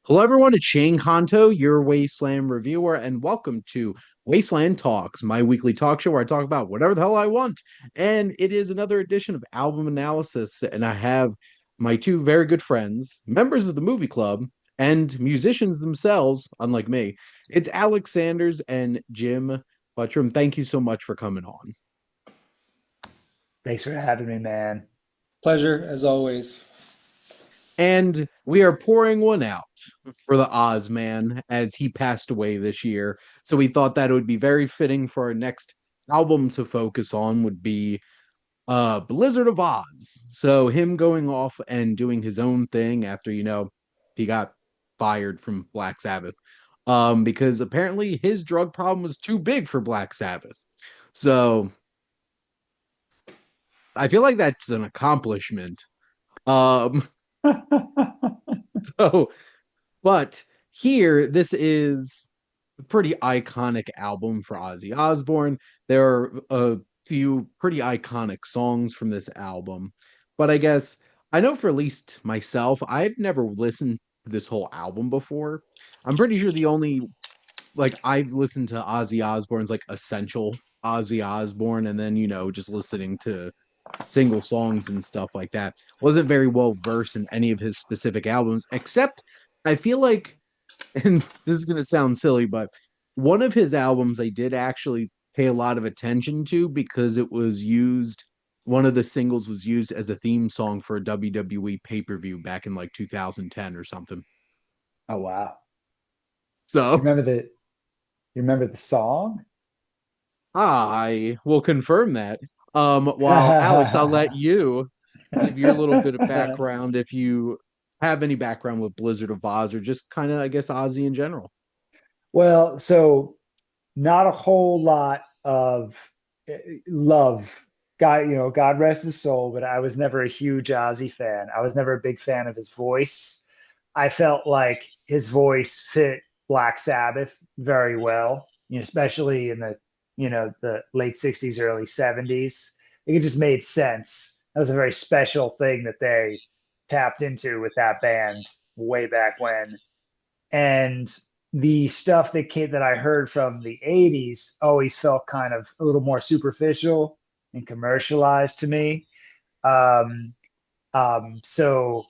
Hello, everyone. It's Shane Kanto, your Wasteland reviewer, and welcome to Wasteland Talks, my weekly talk show where I talk about whatever the hell I want. And it is another edition of album analysis. And I have my two very good friends, members of the movie club, and musicians themselves, unlike me. It's Alex Sanders and Jim Buttram. Thank you so much for coming on. Thanks for having me, man. Pleasure as always. And we are pouring one out for the Oz man as he passed away this year. So we thought that it would be very fitting for our next album to focus on would be Blizzard of Oz. So him going off and doing his own thing after, he got fired from Black Sabbath. Because apparently his drug problem was too big for Black Sabbath. So I feel like that's an accomplishment. Um, so But here, this is a pretty iconic album for Ozzy Osbourne. There are a few pretty iconic songs from this album. But I guess I know for at least myself, I've never listened to this whole album before. I'm pretty sure the only I've listened to Ozzy Osbourne's essential Ozzy Osbourne, and then just listening to single songs and stuff like that. Wasn't very well versed in any of his specific albums, except I feel like, and this is going to sound silly, but one of his albums I did actually pay a lot of attention to because it was used, one of the singles was used as a theme song for a WWE pay per view back in 2010 or something. Oh wow. You So remember the you remember the song? I will confirm that. While Alex, I'll let you give your little bit of background if you have any background with Blizzard of Oz or just kind of, I guess, Ozzy in general. Well, so not a whole lot of love. God rest his soul, but I was never a huge Ozzy fan. I was never a big fan of his voice. I felt like his voice fit Black Sabbath very well, especially in the late 60s, early 70s. It just made sense. That was a very special thing that they tapped into with that band way back when. And the stuff that I heard from the 80s always felt kind of a little more superficial and commercialized to me. Um, so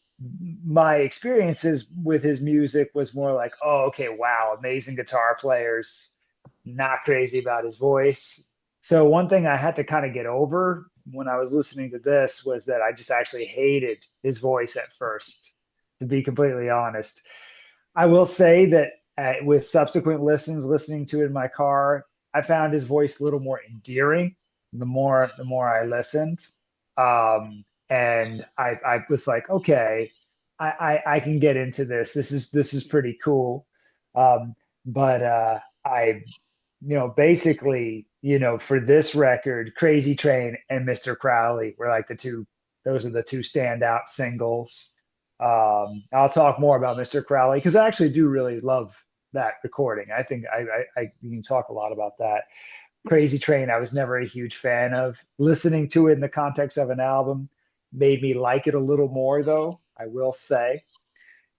my experiences with his music was more like, oh, okay, wow, amazing guitar players, not crazy about his voice. So one thing I had to kind of get over when I was listening to this was that I just actually hated his voice at first, to be completely honest. I will say that with subsequent listening to it in my car, I found his voice a little more endearing the more I listened. And I was like, okay, I can get into this. This is pretty cool. But I basically, for this record, Crazy Train and Mr. Crowley were like those are the two standout singles. I'll talk more about Mr. Crowley because I actually do really love that recording. I think we can talk a lot about that. Crazy Train, I was never a huge fan of. Listening to it in the context of an album made me like it a little more, though, I will say.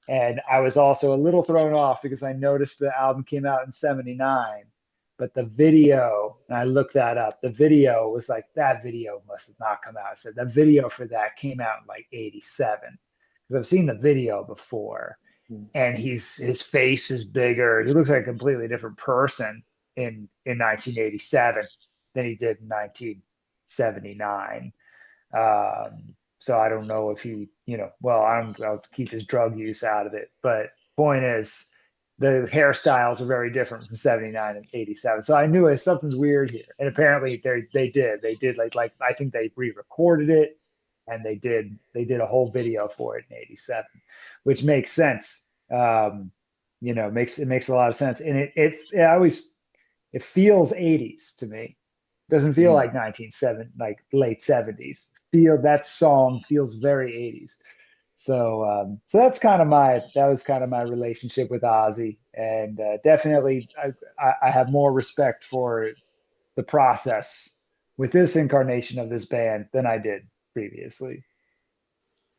And I was also a little thrown off because I noticed the album came out in 79, but the video, and I looked that up, the video was like, that video must have not come out. I said, the video for that came out in like 87. Because I've seen the video before, and his face is bigger. He looks like a completely different person in 1987 than he did in 1979. So I don't know if well, I'll keep his drug use out of it. But point is, the hairstyles are very different from 79 and 87. So I knew something's weird here. And apparently they did like I think they re-recorded it and they did a whole video for it in 87, which makes sense. Makes a lot of sense. And it always it feels 80s to me. It doesn't feel Mm. like 1970, like late 70s. Feel that song feels very 80s. So that was kind of my relationship with Ozzy, and definitely I have more respect for the process with this incarnation of this band than I did previously.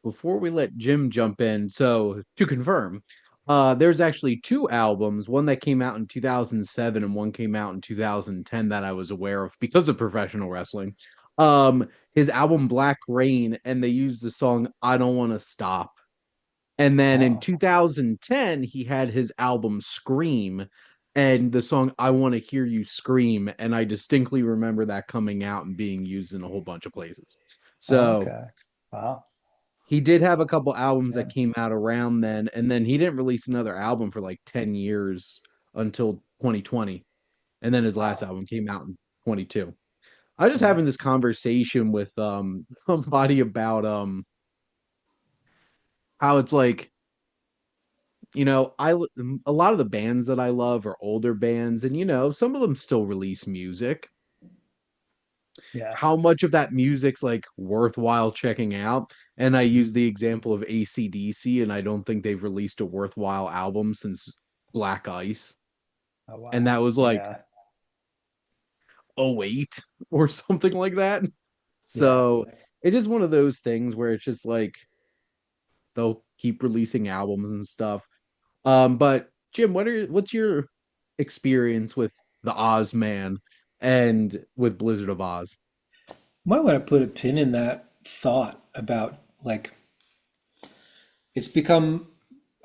Before we let Jim jump in, so to confirm, There's actually two albums, one that came out in 2007 and one came out in 2010 that I was aware of because of professional wrestling. His album Black Rain, and they used the song I Don't Want to Stop. And then in Oh, 2010, he had his album Scream and the song I Want to Hear You Scream. And I distinctly remember that coming out and being used in a whole bunch of places. So okay. Wow. he did have a couple albums Yeah. that came out around then, and then he didn't release another album for like 10 years until 2020. And then his last Wow. album came out in 22. I was just Yeah. having this conversation with somebody about how it's like, a lot of the bands that I love are older bands, and some of them still release music. Yeah. How much of that music's like worthwhile checking out? And I use the example of AC/DC, and I don't think they've released a worthwhile album since Black Ice. Oh, And wow. that was like Yeah. 08 or something like that. Yeah. So it's just one of those things where it's just like they'll keep releasing albums and stuff. But Jim, what's your experience with the Oz Man and with Blizzard of Oz? Might want to put a pin in that thought about like it's become,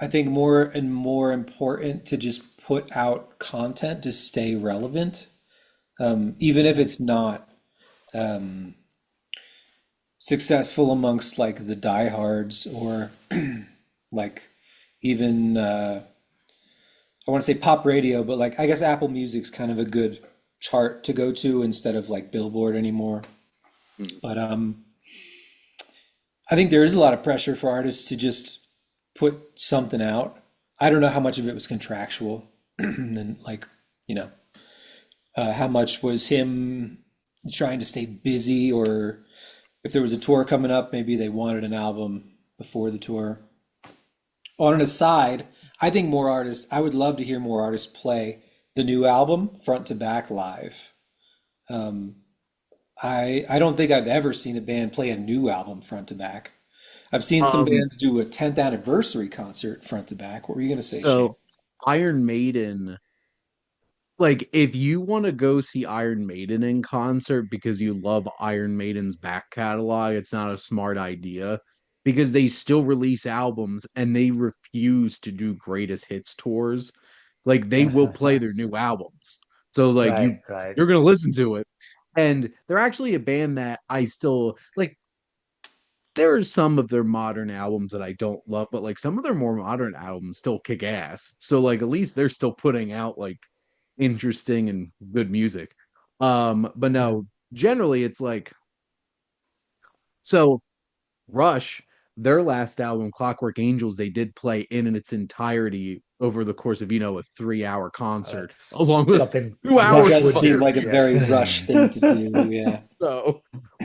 I think, more and more important to just put out content to stay relevant, even if it's not um, successful amongst like the diehards or like even I want to say pop radio, but like I guess Apple Music's kind of a good chart to go to instead of like Billboard anymore. Hmm. But I think there is a lot of pressure for artists to just put something out. I don't know how much of it was contractual and like, you know, how much was him trying to stay busy or if there was a tour coming up, maybe they wanted an album before the tour. On an aside, I think more artists, I would love to hear more artists play the new album front to back live. Um, I don't think I've ever seen a band play a new album front to back. I've seen some Um, bands do a 10th anniversary concert front to back. What were you going to say, Shane? so Iron Maiden, like if you want to go see Iron Maiden in concert because you love Iron Maiden's back catalog, it's not a smart idea because they still release albums and they refuse to do greatest hits tours. Like they will play their new albums. So like Right. Right. you're gonna listen to it. And they're actually a band that I still like. There are some of their modern albums that I don't love, but like some of their more modern albums still kick ass. So like at least they're still putting out like interesting and good music. But Yeah. no, generally it's like so Rush, their last album, Clockwork Angels, they did play in its entirety over the course of, a 3-hour concert, That's along with something That2 hours Rush does of would seem do. like a interviews. very Yes. Rush thing to do, yeah. So,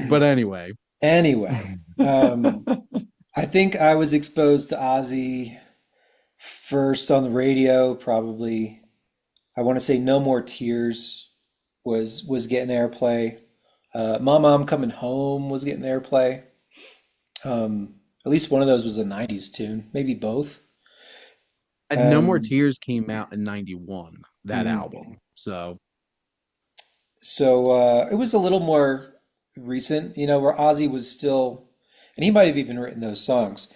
but anyway, Anyway, I think I was exposed to Ozzy first on the radio, probably. I want to say No More Tears was getting airplay. Mama, I'm Coming Home was getting airplay. At least one of those was a 90s tune, maybe both. and No More Um, Tears came out in 91, that mm. album. So, So it was a little more recent, where Ozzy was still, and he might have even written those songs.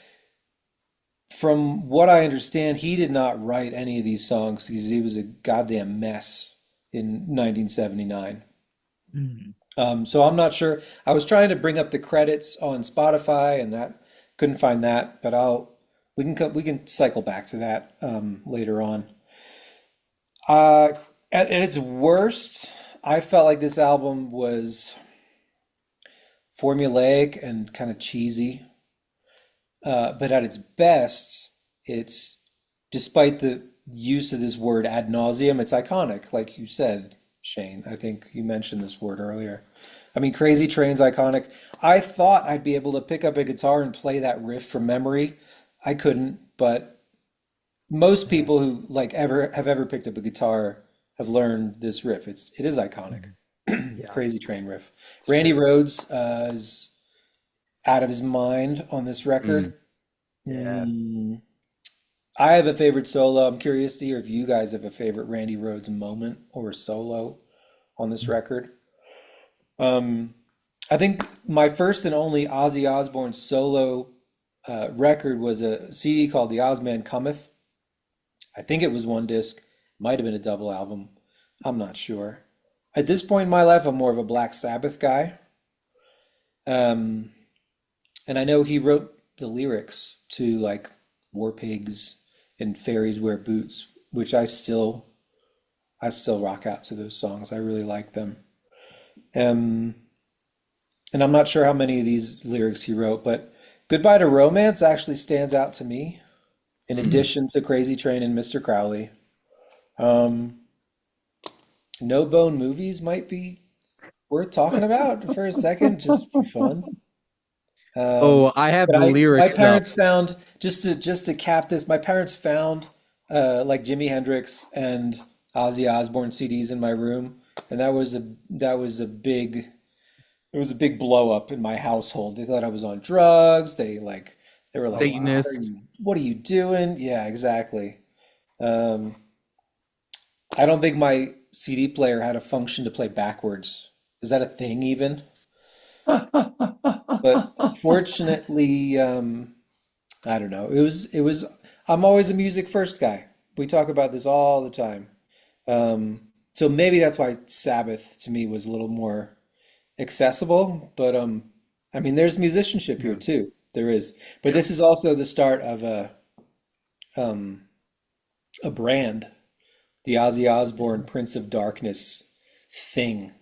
From what I understand, he did not write any of these songs because he was a goddamn mess in 1979. Mhm. So I'm not sure. I was trying to bring up the credits on Spotify, and that couldn't find that. But we can cycle back to that later on. Uh, at its worst, I felt like this album was formulaic and kind of cheesy. But at its best, it's despite the use of this word ad nauseum, it's iconic, like you said, Shane. I think you mentioned this word earlier. I mean, Crazy Train's iconic. I thought I'd be able to pick up a guitar and play that riff from memory. I couldn't, but most Yeah. people who like ever picked up a guitar have learned this riff. It is iconic. Mhm. Yeah. Crazy Train riff. It's Randy true. Rhoads is out of his mind on this mm, record. Yeah. Mm, I have a favorite solo. I'm curious to hear if you guys have a favorite Randy Rhoads moment or solo on this record. Um, I think my first and only Ozzy Osbourne solo record was a CD called The Ozman Cometh. I think it was one disc, might have been a double album. I'm not sure. At this point in my life, I'm more of a Black Sabbath guy. Um, and I know he wrote the lyrics to like War Pigs and Fairies Wear Boots, which I still rock out to those songs. I really like them. Um, and I'm not sure how many of these lyrics he wrote, but Goodbye to Romance actually stands out to me, in addition to Crazy Train and Mr. Crowley. Um, No Bone Movies might be worth talking about for a second, just for fun. Oh, I have But the my lyrics up. parents found just to cap this, my parents found like Jimi Hendrix and Ozzy Osbourne CDs in my room, and that was a big it was a big blow up in my household. They thought I was on drugs. They were Oh like, Satanist. what are you doing? Yeah, exactly. Um, I don't think my CD player had a function to play backwards. Is that a thing even? But wow. fortunately, I don't know. I'm always a music first guy. We talk about this all the time. So maybe that's why Sabbath to me was a little more accessible. But I mean, there's musicianship here Yeah. too. There is. But this is also the start of um, a brand, the Ozzy Osbourne Prince of Darkness thing.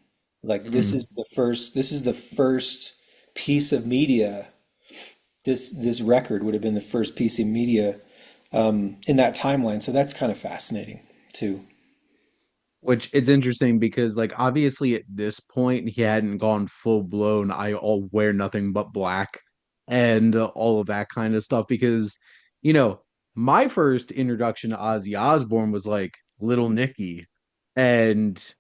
Like Mhm. this is the first piece of media. This record would have been the first piece of media in that timeline. So that's kind of fascinating too. Which it's interesting because like obviously at this point he hadn't gone full blown I all wear nothing but black and all of that kind of stuff because you know my first introduction to Ozzy Osbourne was like Little Nicky and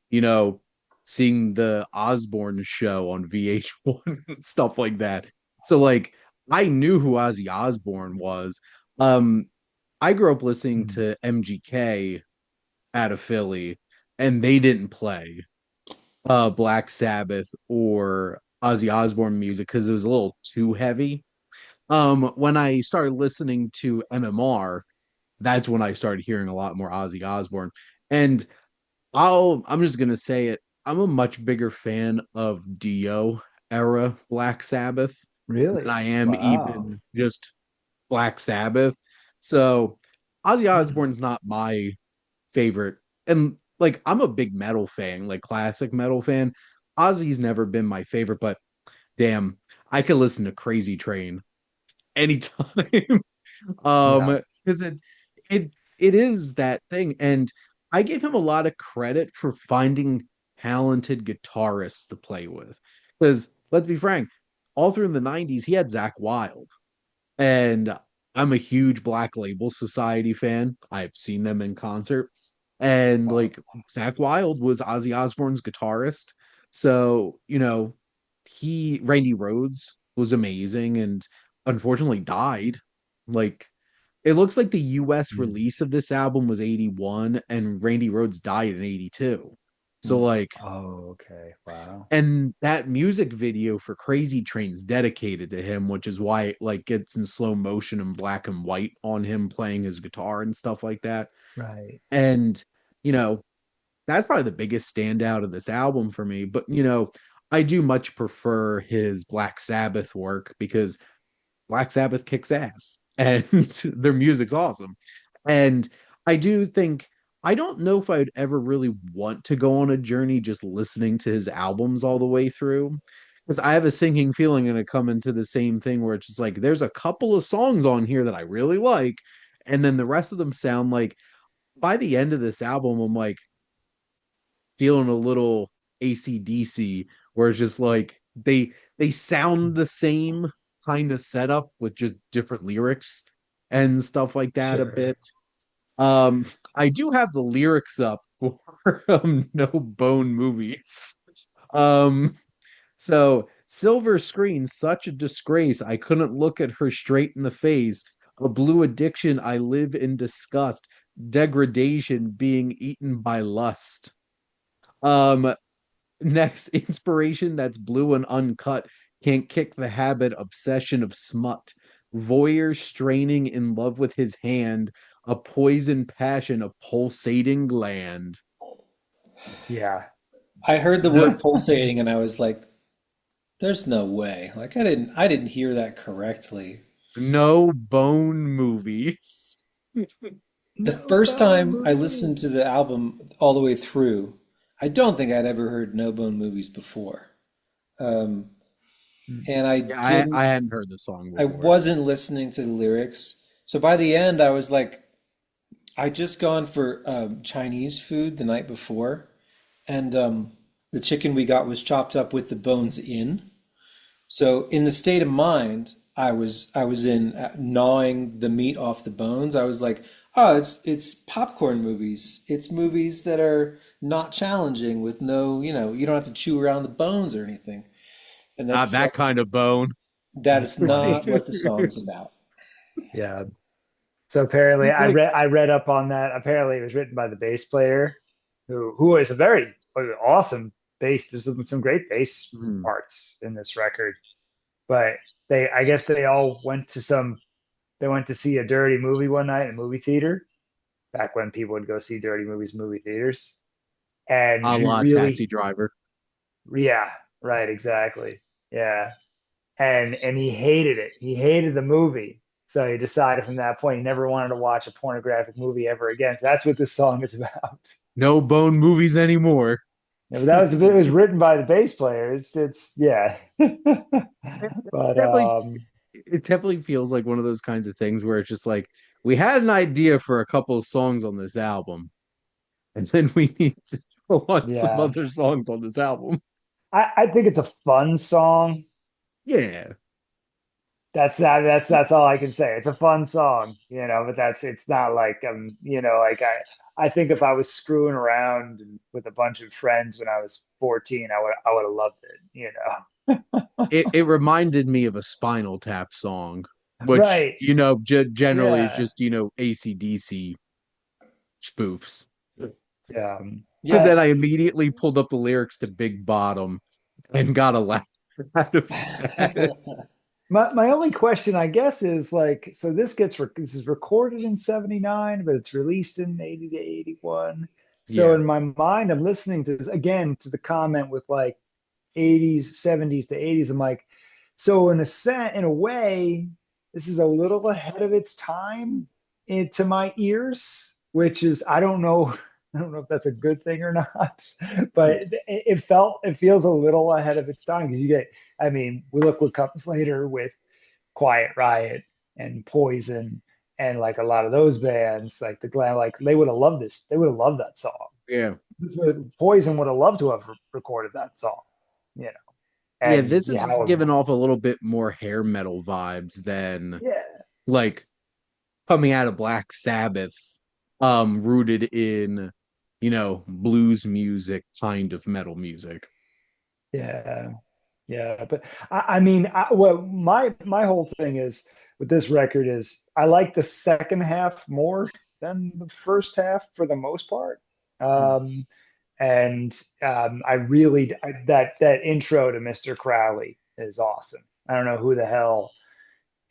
seeing the Osbourne show on VH1 and stuff like that. So like I knew who Ozzy Osbourne was. Um I grew up listening Mm. to MGK out of Philly, and they didn't play Black Sabbath or Ozzy Osbourne music because it was a little too heavy. When I started listening to MMR, that's when I started hearing a lot more Ozzy Osbourne. And I'm just gonna say it, I'm a much bigger fan of Dio era Black Sabbath than Really? I am Wow. even just Black Sabbath. So Ozzy Hmm. Osbourne's not my favorite. And like I'm a big metal fan, like classic metal fan. Ozzy's never been my favorite, but damn, I could listen to Crazy Train anytime. Yeah. Because it it is that thing. And I give him a lot of credit for finding talented guitarists to play with. Because let's be frank, all through the 90s, he had Zach Wild. And I'm a huge Black Label Society fan. I've seen them in concert. And Wow. like Zach Wild was Ozzy Osbourne's guitarist. So, Randy Rhoads was amazing and unfortunately died. Like it looks like the US Mm. release of this album was 81 and Randy Rhoads died in 82. So Mm. like Oh, okay. Wow. and that music video for Crazy Train's dedicated to him, which is why it like gets in slow motion and black and white on him playing his guitar and stuff like that. Right. And you know, that's probably the biggest standout of this album for me. But I do much prefer his Black Sabbath work because Black Sabbath kicks ass and their music's awesome. And I do think I don't know if I'd ever really want to go on a journey just listening to his albums all the way through. Because I have a sinking feeling going to come into the same thing where it's just like there's a couple of songs on here that I really like, and then the rest of them sound like by the end of this album, I'm like feeling a little AC/DC, where it's just like they sound the same kind of setup with just different lyrics and stuff like that a Sure. bit. Um, I do have the lyrics up for No Bone Movies. Um, so silver screen, such a disgrace. I couldn't look at her straight in the face. A blue addiction, I live in disgust. Degradation, being eaten by lust. Um, Next, inspiration that's blue and uncut. Can't kick the habit, obsession of smut. Voyeur straining in love with his hand. A poison passion, a pulsating gland. Yeah. I heard the No, word pulsating and I was like, there's no way. Like I didn't hear that correctly. no bone movies. The No first bone time I listened to movies. the album all the way through, I don't think I'd ever heard No Bone Movies before. Um, Hmm. and I Yeah, didn't, I hadn't heard the song I before. wasn't listening to the lyrics. So by the end, I was like, I'd just gone for Chinese food the night before, and the chicken we got was chopped up with the bones in. So in the state of mind I was in gnawing the meat off the bones. I was like, oh, it's popcorn movies. It's movies that are not challenging with no, you don't have to chew around the bones or anything. And Not that's that kind of bone. that is not what the song's It's about. Yeah. So apparently, like, I read up on that. Apparently, it was written by the bass player, who is a very awesome bass. There's some great bass hmm. parts in this record, but I guess they all went to they went to see a dirty movie one night in a movie theater, back when people would go see dirty movies in movie theaters, and A he la Taxi really, Driver. yeah, right, exactly, yeah, and he hated it. He hated the movie. So he decided from that point he never wanted to watch a pornographic movie ever again. So that's what this song is about. No bone movies anymore. Yeah, but that was it was written by the bass player. It's yeah. But Definitely, it definitely feels like one of those kinds of things where it's just like we had an idea for a couple of songs on this album, and then we need to want some yeah. other songs on this album. I think it's a fun song. Yeah. That's all I can say. It's a fun song, but it's not like like I think if I was screwing around with a bunch of friends when I was 14, I would have loved it. It reminded me of a Spinal Tap song, which, Right. generally is Yeah. just, AC/DC spoofs. Yeah. But Yeah. then I immediately pulled up the lyrics to Big Bottom and got a laugh out of that. My only question, I guess, is like, so this is recorded in 79, but it's released in 80 to 81. So Yeah. in my mind, I'm listening to this again to the comment with like 80s, 70s to 80s. I'm like, so in a way, this is a little ahead of its time into my ears, which is I don't know if that's a good thing or not, but it feels a little ahead of its time because I mean, we look what comes later with Quiet Riot and Poison and like a lot of those bands, like the glam, like they would have loved this. They would have loved that song. Yeah. Poison would have loved to have recorded that song, you know. Yeah, And this yeah, is giving off a little bit more hair metal vibes than yeah, like coming out of Black Sabbath, rooted in, blues music, kind of metal music. yeah, yeah. But I mean, what my whole thing is with this record is I like the second half more than the first half for the most part. Um, and that intro to Mr. Crowley is awesome. I don't know who the hell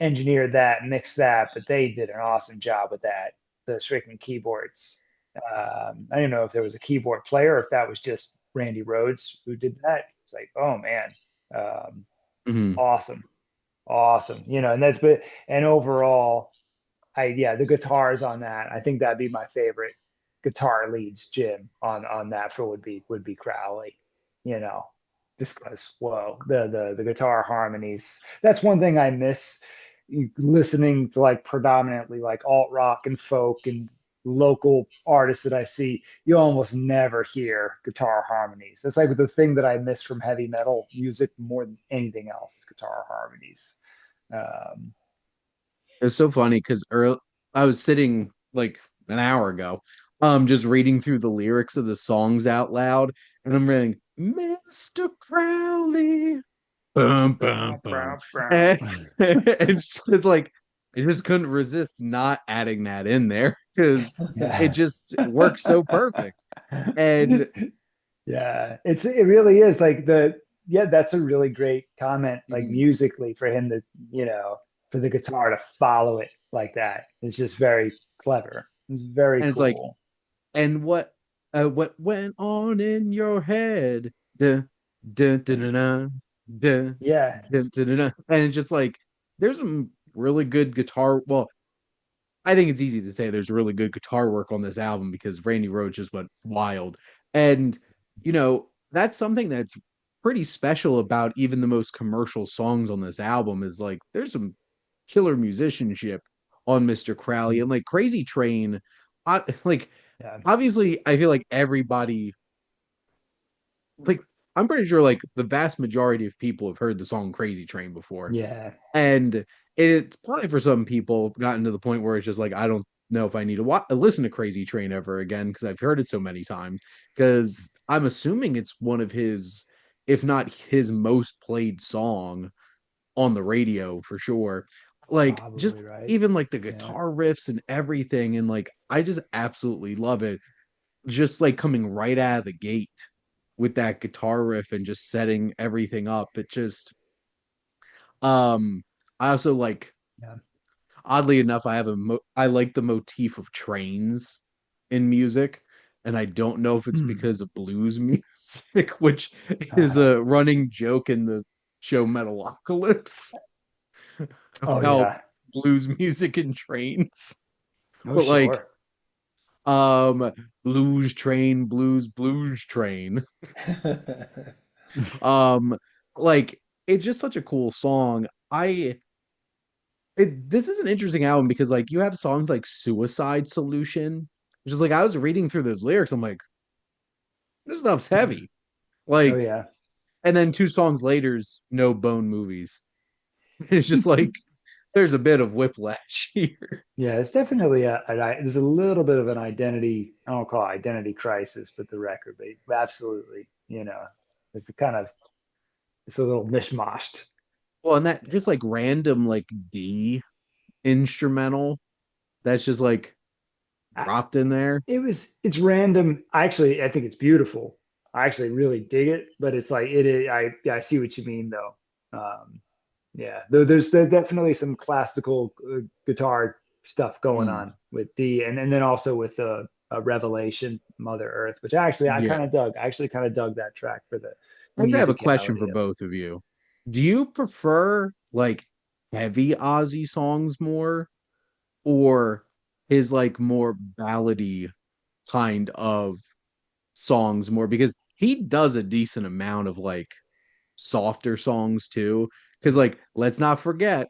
engineered that, mixed that, but they did an awesome job with that. The Strickland keyboards. I didn't know if there was a keyboard player or if that was just Randy Rhoads who did that. It's like, oh man, um, Hmm. awesome, awesome. And and overall, the guitars on that. I think that'd be my favorite guitar leads. Jim on that for would be Crowley. You know, just because whoa, the guitar harmonies. That's one thing I miss listening to like predominantly like alt rock and folk and local artists that I see. You almost never hear guitar harmonies. That's like the thing that I miss from heavy metal music more than anything else is guitar harmonies. Um, It's so funny because I was sitting like an hour ago, just reading through the lyrics of the songs out loud, and I'm reading Mr. Crowley. Bum, bum, bum. And it's like I just couldn't resist not adding that in there because it Yeah. just works so perfect. And Yeah, it really is like the yeah, that's a really great comment, like mm, musically for him to, you know, for the guitar to follow it like that. It's just very clever. It's very and it's like, cool. and what went on in your head? Dun, dun, dun, dun, dun, dun, Yeah. dun, dun, dun, dun. And it's just like there's some really good guitar. Well, I think it's easy to say there's really good guitar work on this album because Randy Rhoads just went wild. And, that's something that's pretty special about even the most commercial songs on this album is like there's some killer musicianship on Mr. Crowley and like Crazy Train. Like, Yeah. obviously, I feel like everybody, like, I'm pretty sure like the vast majority of people have heard the song Crazy Train before. Yeah. And it's probably for some people gotten to the point where it's just like, I don't know if I need to listen to Crazy Train ever again because I've heard it so many times. Because I'm assuming it's one of his, if not his most played song on the radio for sure. Like, Probably just right. even like the Yeah. guitar riffs and everything. And like, I just absolutely love it. Just like coming right out of the gate with that guitar riff and just setting everything up. It just, um, I also like, Yeah. oddly enough, I like the motif of trains in music, and I don't know if it's Hmm. because of blues music, which is Uh, a running joke in the show Metalocalypse oh about yeah. blues music and trains. Oh But like, sure. um, blues train. Um, like it's just such a cool song. This is an interesting album because like you have songs like Suicide Solution, which is like I was reading through those lyrics, I'm like, this stuff's Hmm. heavy. Oh Like, yeah. and then two songs later's No Bone Movies. It's just like there's a bit of whiplash here. Yeah, it's definitely there's a little bit of an identity, I don't call it identity crisis, but the record, but absolutely, you know, it's a kind of, it's a little mishmashed. Well, and that Yeah. just like random like D instrumental that's just like I, dropped in there. it's random. I think it's beautiful. I actually really dig it, but it's like, yeah, I see what you mean though. Yeah, there's definitely some classical guitar stuff going Mm, on with D, and then also with Revelation, Mother Earth, which actually I yeah. kind of dug. I actually kind of dug that track for the I actually have a question for musicality of it. both of you. Do you prefer like heavy Ozzy songs more or his like more ballady kind of songs more? Because he does a decent amount of like softer songs too. Because like let's not forget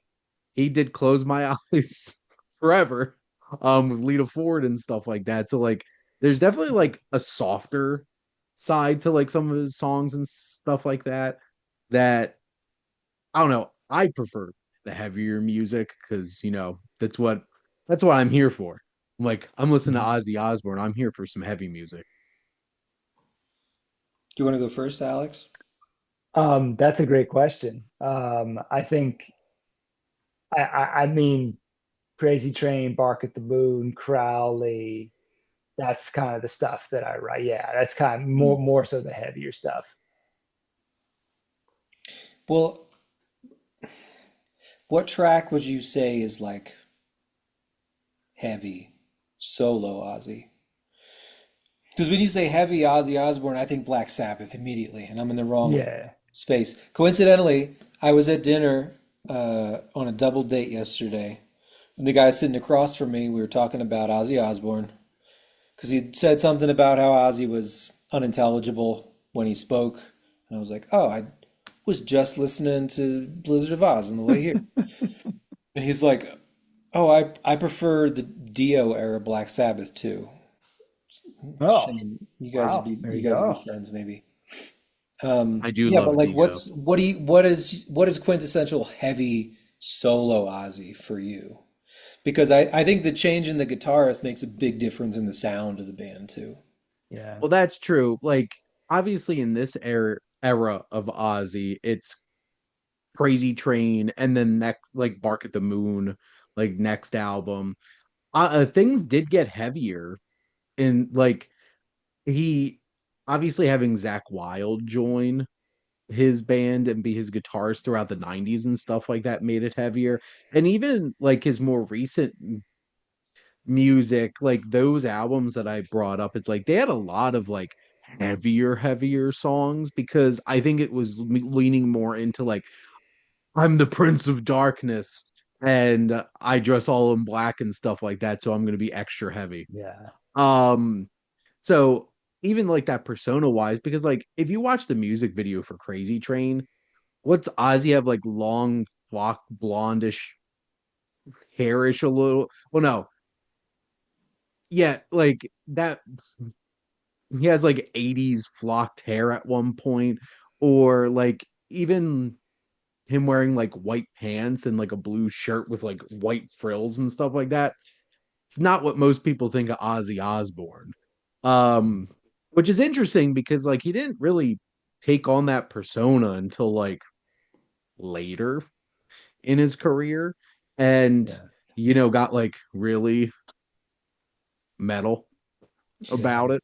he did Close My Eyes forever with Lita Ford and stuff like that. So like there's definitely like a softer side to like some of his songs and stuff like that that I don't know. I prefer the heavier music because that's what I'm here for. I'm listening to Mhm. Ozzy Osbourne. I'm here for some heavy music. Do you want to go first, Alex? That's a great question. I think I mean Crazy Train, Bark at the Moon, Crowley. That's kind of the stuff that I write. Yeah, that's kind of Mm. more so the heavier stuff. Well, what track would you say is like heavy solo Ozzy? Because when you say heavy Ozzy Osbourne, I think Black Sabbath immediately, and I'm in the wrong Yeah. space. Coincidentally, I was at dinner on a double date yesterday, and the guy sitting across from me, we were talking about Ozzy Osbourne because he said something about how Ozzy was unintelligible when he spoke, and I was like, "Oh, I was just listening to Blizzard of Oz on the way here," and he's like, "Oh, I prefer the Dio era Black Sabbath too." Oh, Shame. wow. There You you guys would be go. friends maybe. I do Yeah, but love like Dio. what is quintessential heavy solo Ozzy for you? Because I think the change in the guitarist makes a big difference in the sound of the band too. Yeah. Well, that's true. Like obviously in this era of Ozzy, it's Crazy Train and then next like Bark at the Moon. like next album, things did get heavier, and like he obviously having Zach Wild join his band and be his guitarist throughout the 90s and stuff like that made it heavier. And even like his more recent music, like those albums that I brought up, it's like they had a lot of like heavier songs, because I think it was leaning more into like, I'm the Prince of Darkness, and I dress all in black and stuff like that, so I'm going to be extra heavy. Yeah. um so even like that persona wise, because like if you watch the music video for Crazy Train, what's Ozzy have, like long flock blondish hairish a little, well, no, yeah, like that, he has like 80s flocked hair at one point, or like even him wearing like white pants and like a blue shirt with like white frills and stuff like that. It's not what most people think of Ozzy Osbourne. um which is interesting, because like he didn't really take on that persona until like later in his career, and Yeah. got like really metal Yeah. about it.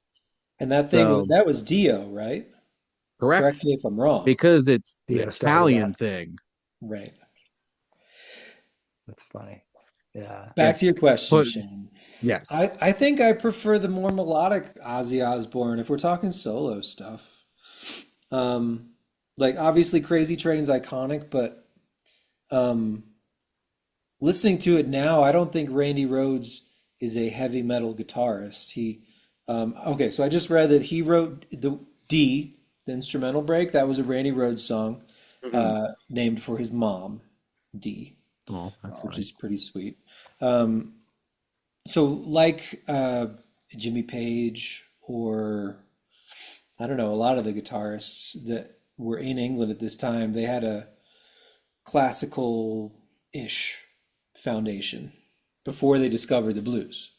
And that thing So that was Dio, right? correct, Correct me if I'm wrong. because it's an Dio started Italian that. thing. Right. That's funny. Yeah. Back to your It's question, put Shane. yes. I think I prefer the more melodic Ozzy Osbourne if we're talking solo stuff. Um, like obviously Crazy Train's iconic, but um, listening to it now, I don't think Randy Rhoads is a heavy metal guitarist. Okay, so I just read that he wrote the D, the instrumental break. That was a Randy Rhoads song, Mhm. named for his mom, D, Oh, that's which nice. is pretty sweet. Um, so like Jimmy Page, or I don't know, a lot of the guitarists that were in England at this time, they had a classical-ish foundation before they discovered the blues.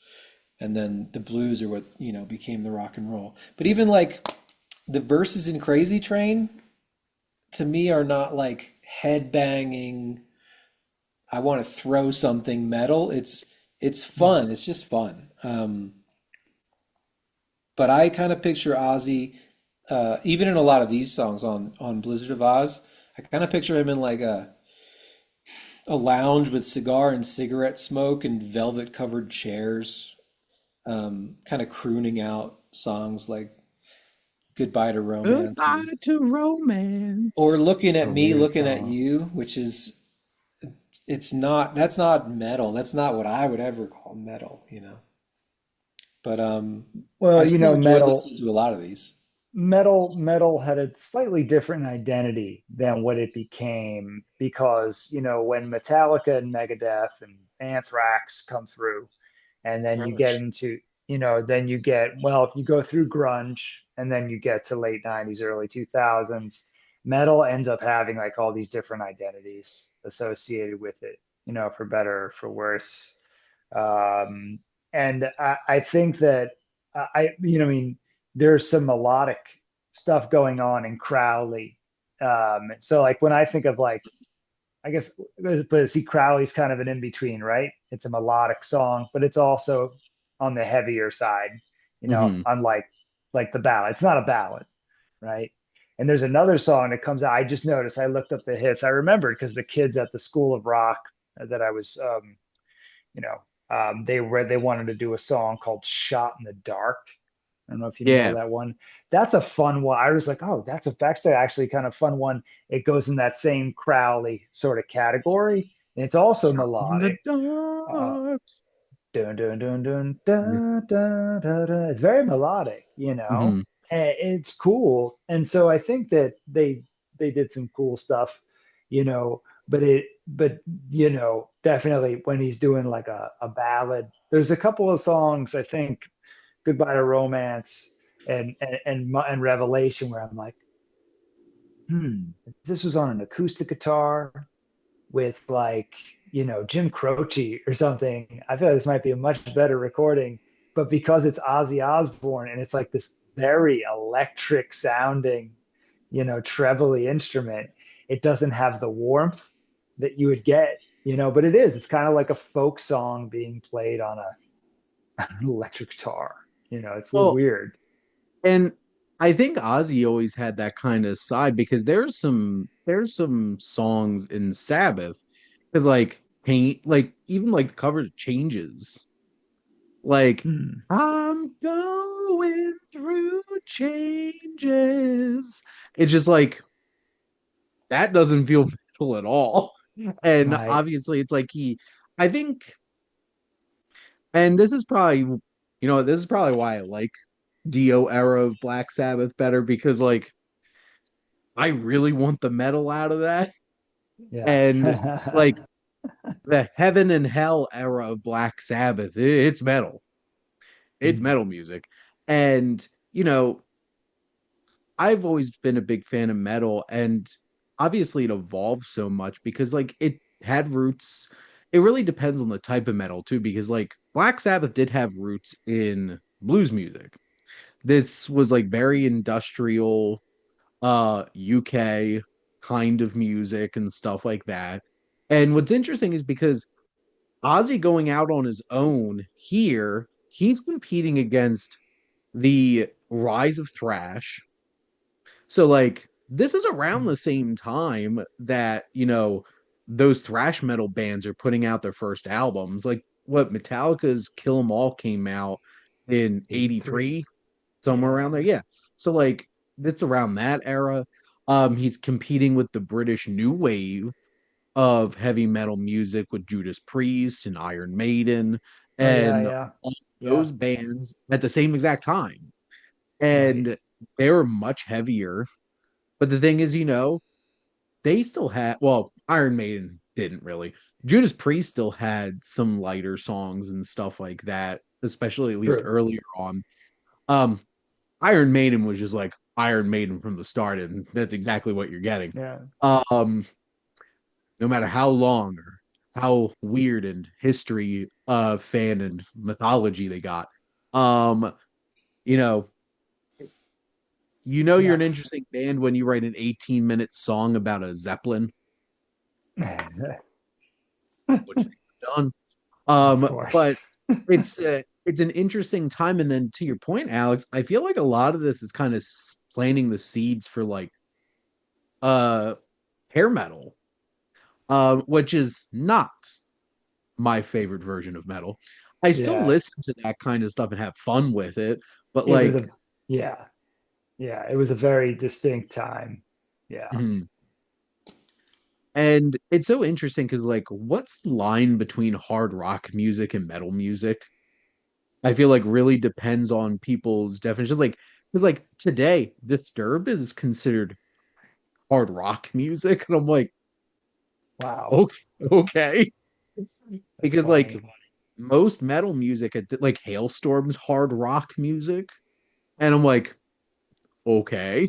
And then the blues are what, became the rock and roll. But even like the verses in Crazy Train to me are not like head banging, I want to throw something metal. It's fun. It's just fun. But I kind of picture Ozzy, even in a lot of these songs on Blizzard of Oz, I kind of picture him in like a lounge with cigar and cigarette smoke and velvet covered chairs, kind of crooning out songs like Goodbye to Romance, Goodbye to or romance. Looking A at Me, weird Looking at song. You, which is, that's not metal. That's not what I would ever call metal. But Well, I still enjoy listening to a lot of these. metal had a slightly different identity than what it became because, when Metallica and Megadeth and Anthrax come through, and then you get Grunge. into, then you get, well, you go through grunge, and then you get to late 90s, early 2000s. Metal ends up having like all these different identities associated with it, for better or for worse. um, and I think that I mean, there's some melodic stuff going on in Crowley. So like when I think of like, I guess, but see, Crowley's kind of an in between, right? It's a melodic song, but it's also on the heavier side, Hmm. unlike like the ballad. It's not a ballad, right? And there's another song that comes out. I just noticed. I looked up the hits. I remembered because the kids at the School of Rock that I was, you know, they wanted to do a song called "Shot in the Dark." I don't know if you know Yeah. that one. That's a fun one. I was like, oh, that's actually kind of fun one. It goes in that same Crowley sort of category. And it's also Shot in the melodic. Uh, dark. dun, dun, dun, dun, dun, dun, dun, dun. It's very melodic, Hmm. and it's cool. And so I think that they did some cool stuff, you know, but definitely when he's doing like a ballad, there's a couple of songs, I think, Goodbye to Romance and Revelation, where I'm like, if this was on an acoustic guitar with like, Jim Croce or something, I feel like this might be a much better recording. But because it's Ozzy Osbourne and it's like this very electric sounding, trebly instrument, it doesn't have the warmth that you would get, but it's kind of like a folk song being played on an electric guitar. It's a little Well, weird. and I think Ozzy always had that kind of side because there's some songs in Sabbath because like paint like even like the cover changes like Hmm. I'm going through changes. It's just like that doesn't feel metal at all. And Right. obviously it's like I think and this is probably why I like Dio era of Black Sabbath better because like I really want the metal out of that. Yeah. And like the Heaven and Hell era of Black Sabbath, it's metal. It's Hmm. metal music. And, you know, I've always been a big fan of metal, and obviously it evolved so much because like it had roots. It really depends on the type of metal too, because like Black Sabbath did have roots in blues music. This was like very industrial UK kind of music and stuff like that. And what's interesting is because Ozzy going out on his own here, he's competing against the rise of thrash. So like this is around the same time that, those thrash metal bands are putting out their first albums. Like what Metallica's Kill 'Em All came out in 83. 83, somewhere Yeah. around there. Yeah. So like it's around that era. He's competing with the British new wave of heavy metal music with Judas Priest and Iron Maiden Oh yeah, and yeah. all Yeah. those bands at the same exact time. Right. And they were much heavier. But the thing is, they still had, well, Iron Maiden didn't really. Judas Priest still had some lighter songs and stuff like that, especially at least True. earlier on. Um, Iron Maiden was just like Iron Maiden from the start, and that's exactly what you're getting. Yeah. Um, no matter how long or how weird and history fan and mythology they got. Um, you know, you're Yeah. an interesting band when you write an 18-minute song about a Zeppelin, which they've done. Of But course. it's an interesting time. And then to your point, Alex, I feel like a lot of this is kind of planting the seeds for like uh hair metal, which is not my favorite version of metal. I still Yeah. listen to that kind of stuff and have fun with it, but It was like, a yeah. Yeah. It was a very distinct time. Yeah. mhm. And it's so interesting because like, what's the line between hard rock music and metal music? I feel like really depends on people's definitions. Like, because like today, Disturbed is considered hard rock music, and I'm like, Wow. okay, okay, That's because like funny. most metal music, like Hailstorm's hard rock music, and I'm like, okay,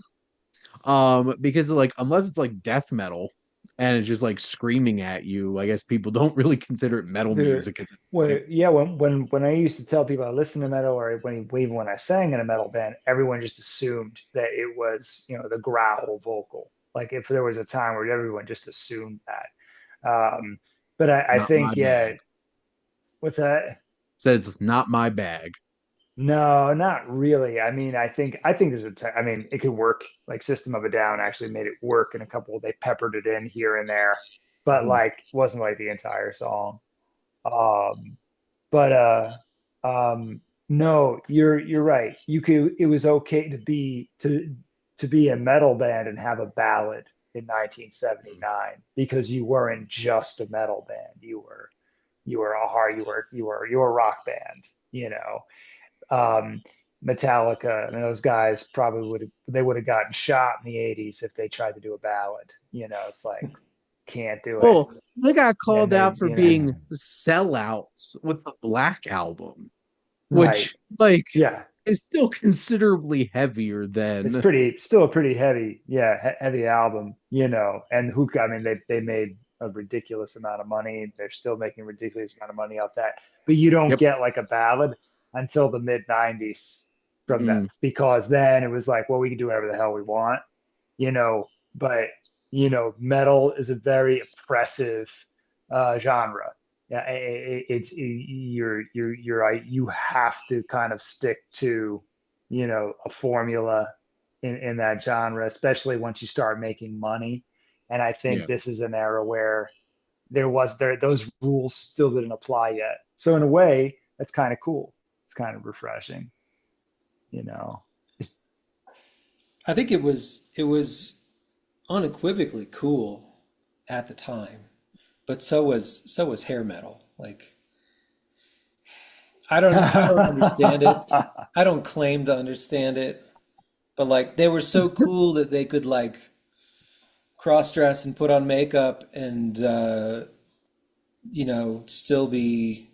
because like unless it's like death metal and it's just like screaming at you, I guess people don't really consider it metal There, music at this well, point. yeah, when I used to tell people I listen to metal, or even when I sang in a metal band, everyone just assumed that it was, the growl vocal. Like if there was a time where everyone just assumed that. But I Not my think, yeah, bag. what's that? Says it's not my bag. No, not really. I mean, I think I mean, it could work. Like System of a Down actually made it work in a couple. They peppered it in here and there, but Mhm. like wasn't like the entire song. Um, but no, you're right. It was okay to be a metal band and have a ballad in 1979 because you weren't just a metal band. You were a hard you were a rock band, you know. Um, Metallica and those guys probably would have gotten shot in the 80s if they tried to do a ballad. It's like can't do it. Well, they got And called they, out for being sellouts with the Black Album, right. which like Yeah. is still considerably heavier It's than. still a pretty heavy, yeah, heavy album, and I mean, they made a ridiculous amount of money. They're still making a ridiculous amount of money off that. But you don't Yep. get like a ballad until the mid 90s from that, Mm, because then it was like, well, we can do whatever the hell we want, but metal is a very oppressive, genre. Yeah, it's you're right. You have to kind of stick to, a formula in that genre, especially once you start making money. And I think Yeah. this is an era where those rules still didn't apply yet. So in a way, that's kind of cool. It's kind of refreshing, you know. I think it was unequivocally cool at the time, but so was hair metal. Like I don't understand it. I don't claim to understand it, but like they were so cool that they could like cross dress and put on makeup and still be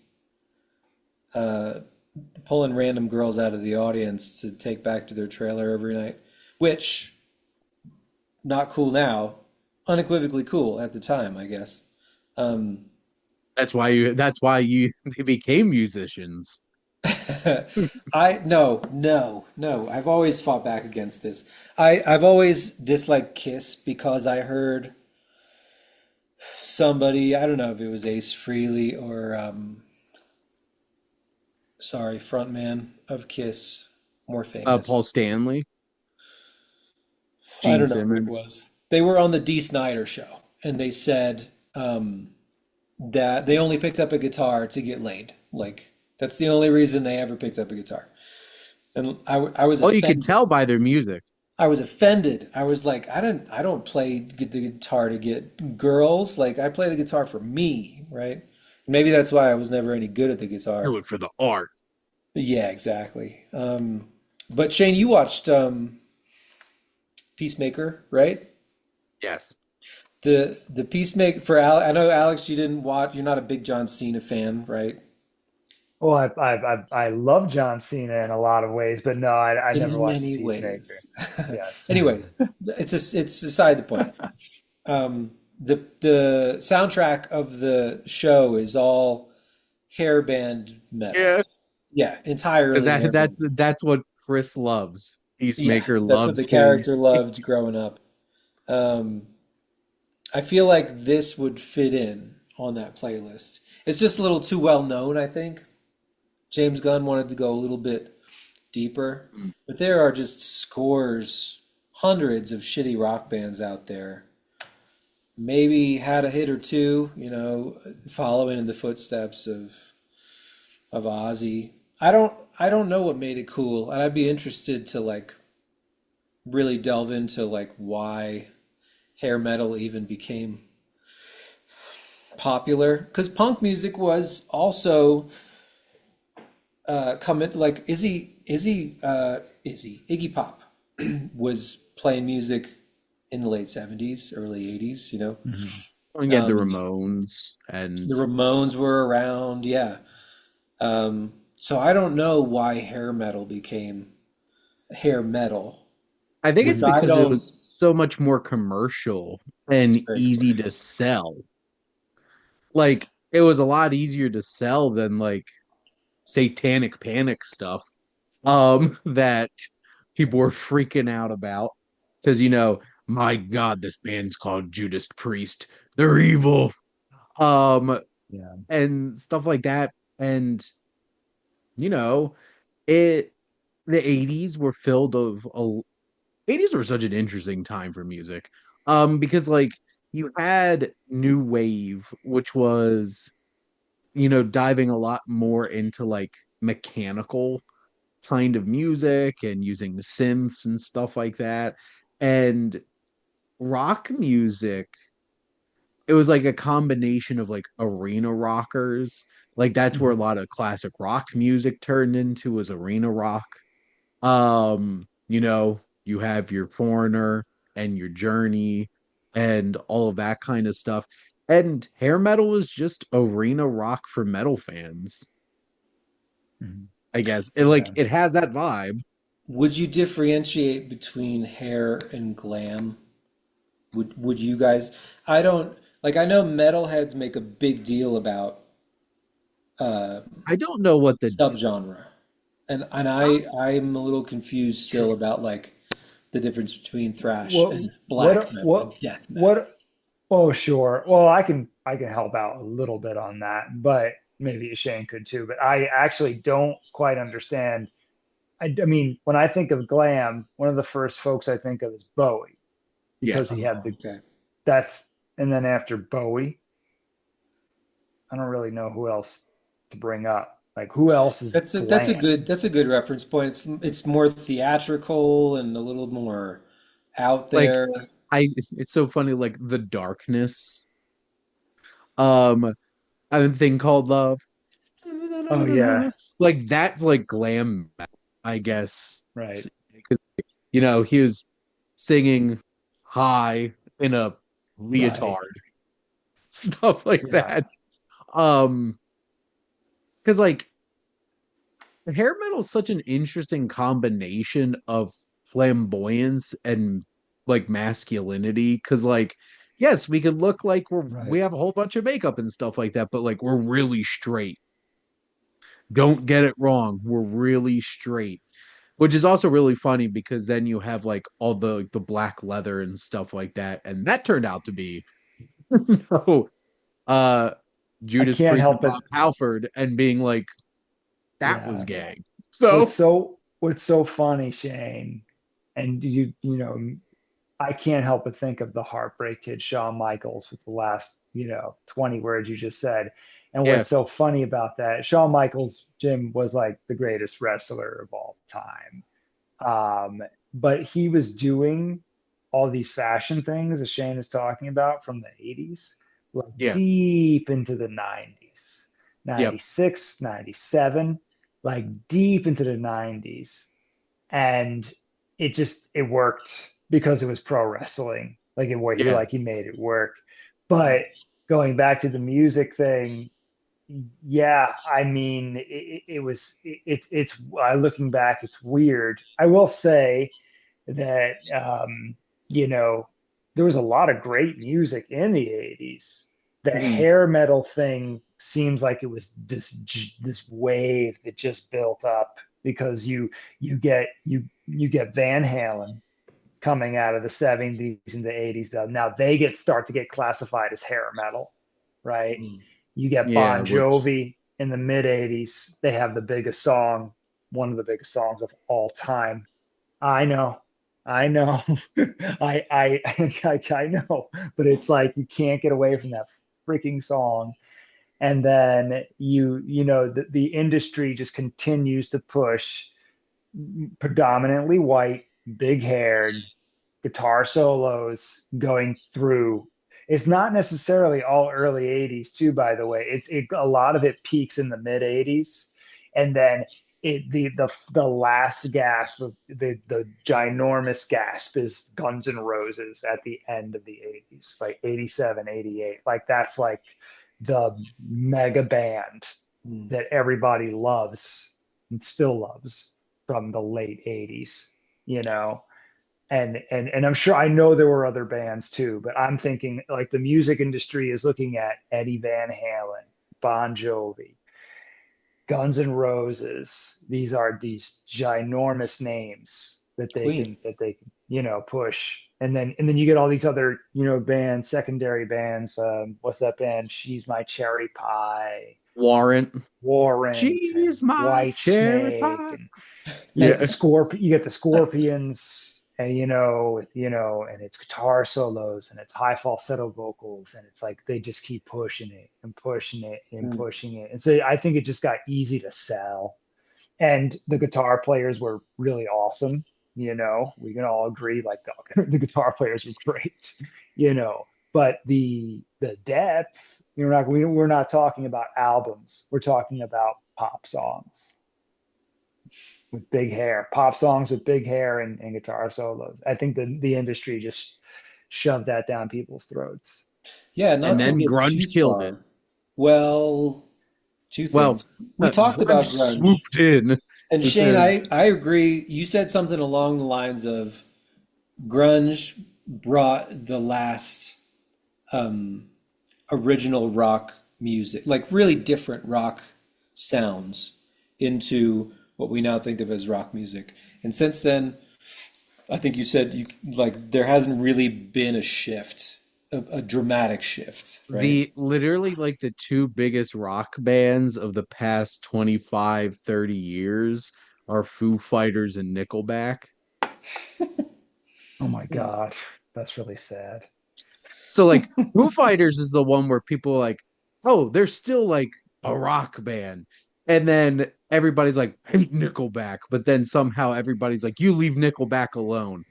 uh, pulling random girls out of the audience to take back to their trailer every night, which not cool now, unequivocally cool at the time, I guess. Um, That's why you they became musicians. no. I've always fought back against this. I've always disliked Kiss because I heard somebody, I don't know if it was Ace Frehley or sorry, frontman of Kiss, more famous. Paul Stanley, I Gene don't know who it Simmons. was. They were on the Dee Snider show, and they said that they only picked up a guitar to get laid. Like that's the only reason they ever picked up a guitar. And I was Well, you could offended. tell by their music. I was offended. I was like, I don't play the guitar to get girls. Like I play the guitar for me, right? Maybe that's why I was never any good at the Do guitar. it for the art. Yeah, exactly. But Shane, you watched Peacemaker, right? Yes. The Peacemaker for Al. I know Alex, you didn't watch. You're not a big John Cena fan, right? Well, I love John Cena in a lot of ways, but no, I never In watched The many Peacemaker. ways. Yes. Anyway, it's aside the point. The soundtrack of the show is all hair band metal. Yeah. Yeah, Because entirely hair band. that's what Chris loves. Yeah, Peacemaker that's what the loves character his. loved growing up. Um, I feel like this would fit in on that playlist. It's just a little too well known, I think. James Gunn wanted to go a little bit deeper, but there are just scores, hundreds of shitty rock bands out there. Maybe had a hit or two, following in the footsteps of Ozzy. I don't know what made it cool, and I'd be interested to like really delve into like why hair metal even became popular because punk music was also coming like Iggy Pop was playing music in the late 70s, early 80s, Mhm. And you had the um, Ramones, and the Ramones were around, yeah. So I don't know why hair metal became hair metal, I think it's which I because it don't. was so much more commercial It's and very easy commercial. to sell. Like it was a lot easier to sell than like satanic panic stuff that people were freaking out about because my god, this band's called Judas Priest, they're evil, um Yeah. and stuff like that. And you know it the 80s were filled of 80s were such an interesting time for music, because like you had new wave, which was diving a lot more into like mechanical kind of music and using the synths and stuff like that. And rock music, it was like a combination of like arena rockers. Like that's where a Mhm. lot of classic rock music turned into, was arena rock. You have your Foreigner and your Journey and all of that kind of stuff. And hair metal is just arena rock for metal fans, Mhm. I guess. Yeah. It has that vibe. Would you differentiate between hair and glam? Would you guys? I don't like. I know metalheads make a big deal about uh, I don't know what the subgenre, and I'm a little confused still about like the difference between thrash What and black what metal and what death metal. what Oh, sure. Well, I can. I can help out a little bit on that, but maybe Shane could too. But I actually don't quite understand. I mean, when I think of glam, one of the first folks I think of is Bowie because he Yes. had Oh, the okay. that's and then after Bowie, I don't really know who else to bring up. Like who else is glam? That's a good reference point. It's more theatrical and a little more out Like there. I it's so funny, like the darkness. Um a thing called love. Oh yeah, Like that's like glam, I guess. right, He was singing high in a right, leotard, stuff like yeah, that. Um, because like hair metal is such an interesting combination of flamboyance and like masculinity. Because like, yes, we could look like we right. have a whole bunch of makeup and stuff like that, but like we're really straight. Don't get it wrong, we're really straight. Which is also really funny because then you have like all the black leather and stuff like that, and that turned out to be no, uh I Judas can't Priest and help Rob it. Halford and being like that was Yeah. gay. So What's so funny, Shane, and I can't help but think of the Heartbreak Kid, Shawn Michaels, with the last, 20 words you just said. And yeah, what's so funny about that, Shawn Michaels, Jim, was like the greatest wrestler of all time. But he was doing all these fashion things that Shane is talking about from the 80s, like yeah, deep into the 90s, yep, 96, 97, like deep into the 90s. And it worked because it was pro wrestling. Like yeah, he made it work. But going back to the music thing, yeah, I mean, it was it's looking back, it's weird. I will say that you know, there was a lot of great music in the 80s. The mhm, hair metal thing seems like it was this wave that just built up because you get Van Halen coming out of the 70s and the 80s. Now they start to get classified as hair metal, right? Mm. You get yeah, Bon which Jovi in the mid 80s. They have the biggest song, one of the biggest songs of all time. I know. I know. I know. But it's like you can't get away from that freaking song. And then the industry just continues to push predominantly white, big haired guitar solos going through. It's not necessarily all early 80s too, by the way. A lot of it peaks in the mid 80s. And then the last gasp of the ginormous gasp is Guns N' Roses at the end of the 80s, like 87, 88. Like that's like the mega band Mm. that everybody loves and still loves from the late 80s, you know. And I'm sure I know there were other bands too, but I'm thinking like the music industry is looking at Eddie Van Halen, Bon Jovi, Guns N' Roses. These are these ginormous names Queen. that they can, push. And then you get all these other, bands, secondary bands. What's that band? She's My Cherry Pie, Warrant. Warrant, and She's my White cherry Snake, pie. and Yeah. You get the Scorpions, and and it's guitar solos and it's high falsetto vocals, and it's like they just keep pushing it and pushing it and Mm. pushing it. And so I think it just got easy to sell. And the guitar players were really awesome. We can all agree like the guitar players were great, but the depth, we're not talking about albums. We're talking about pop songs with big hair, pop songs with big hair and guitar solos. I think the industry just shoved that down people's throats. Yeah, And not to then get too grunge killed it. far. Well, two Well, things. We talked grunge about grunge. swooped in And and Shane, said, I agree. You said something along the lines of grunge brought the last um, original rock music, like really different rock sounds into what we now think of as rock music. And since then, I think you said you like there hasn't really been a shift a dramatic shift, right? The literally like the two biggest rock bands of the past 25, 30 years are Foo Fighters and Nickelback. Oh my God, that's really sad. So like Foo Fighters is the one where people are like, oh, they're still like a rock band. And then everybody's like, hate Nickelback. But then somehow everybody's like, you leave Nickelback alone.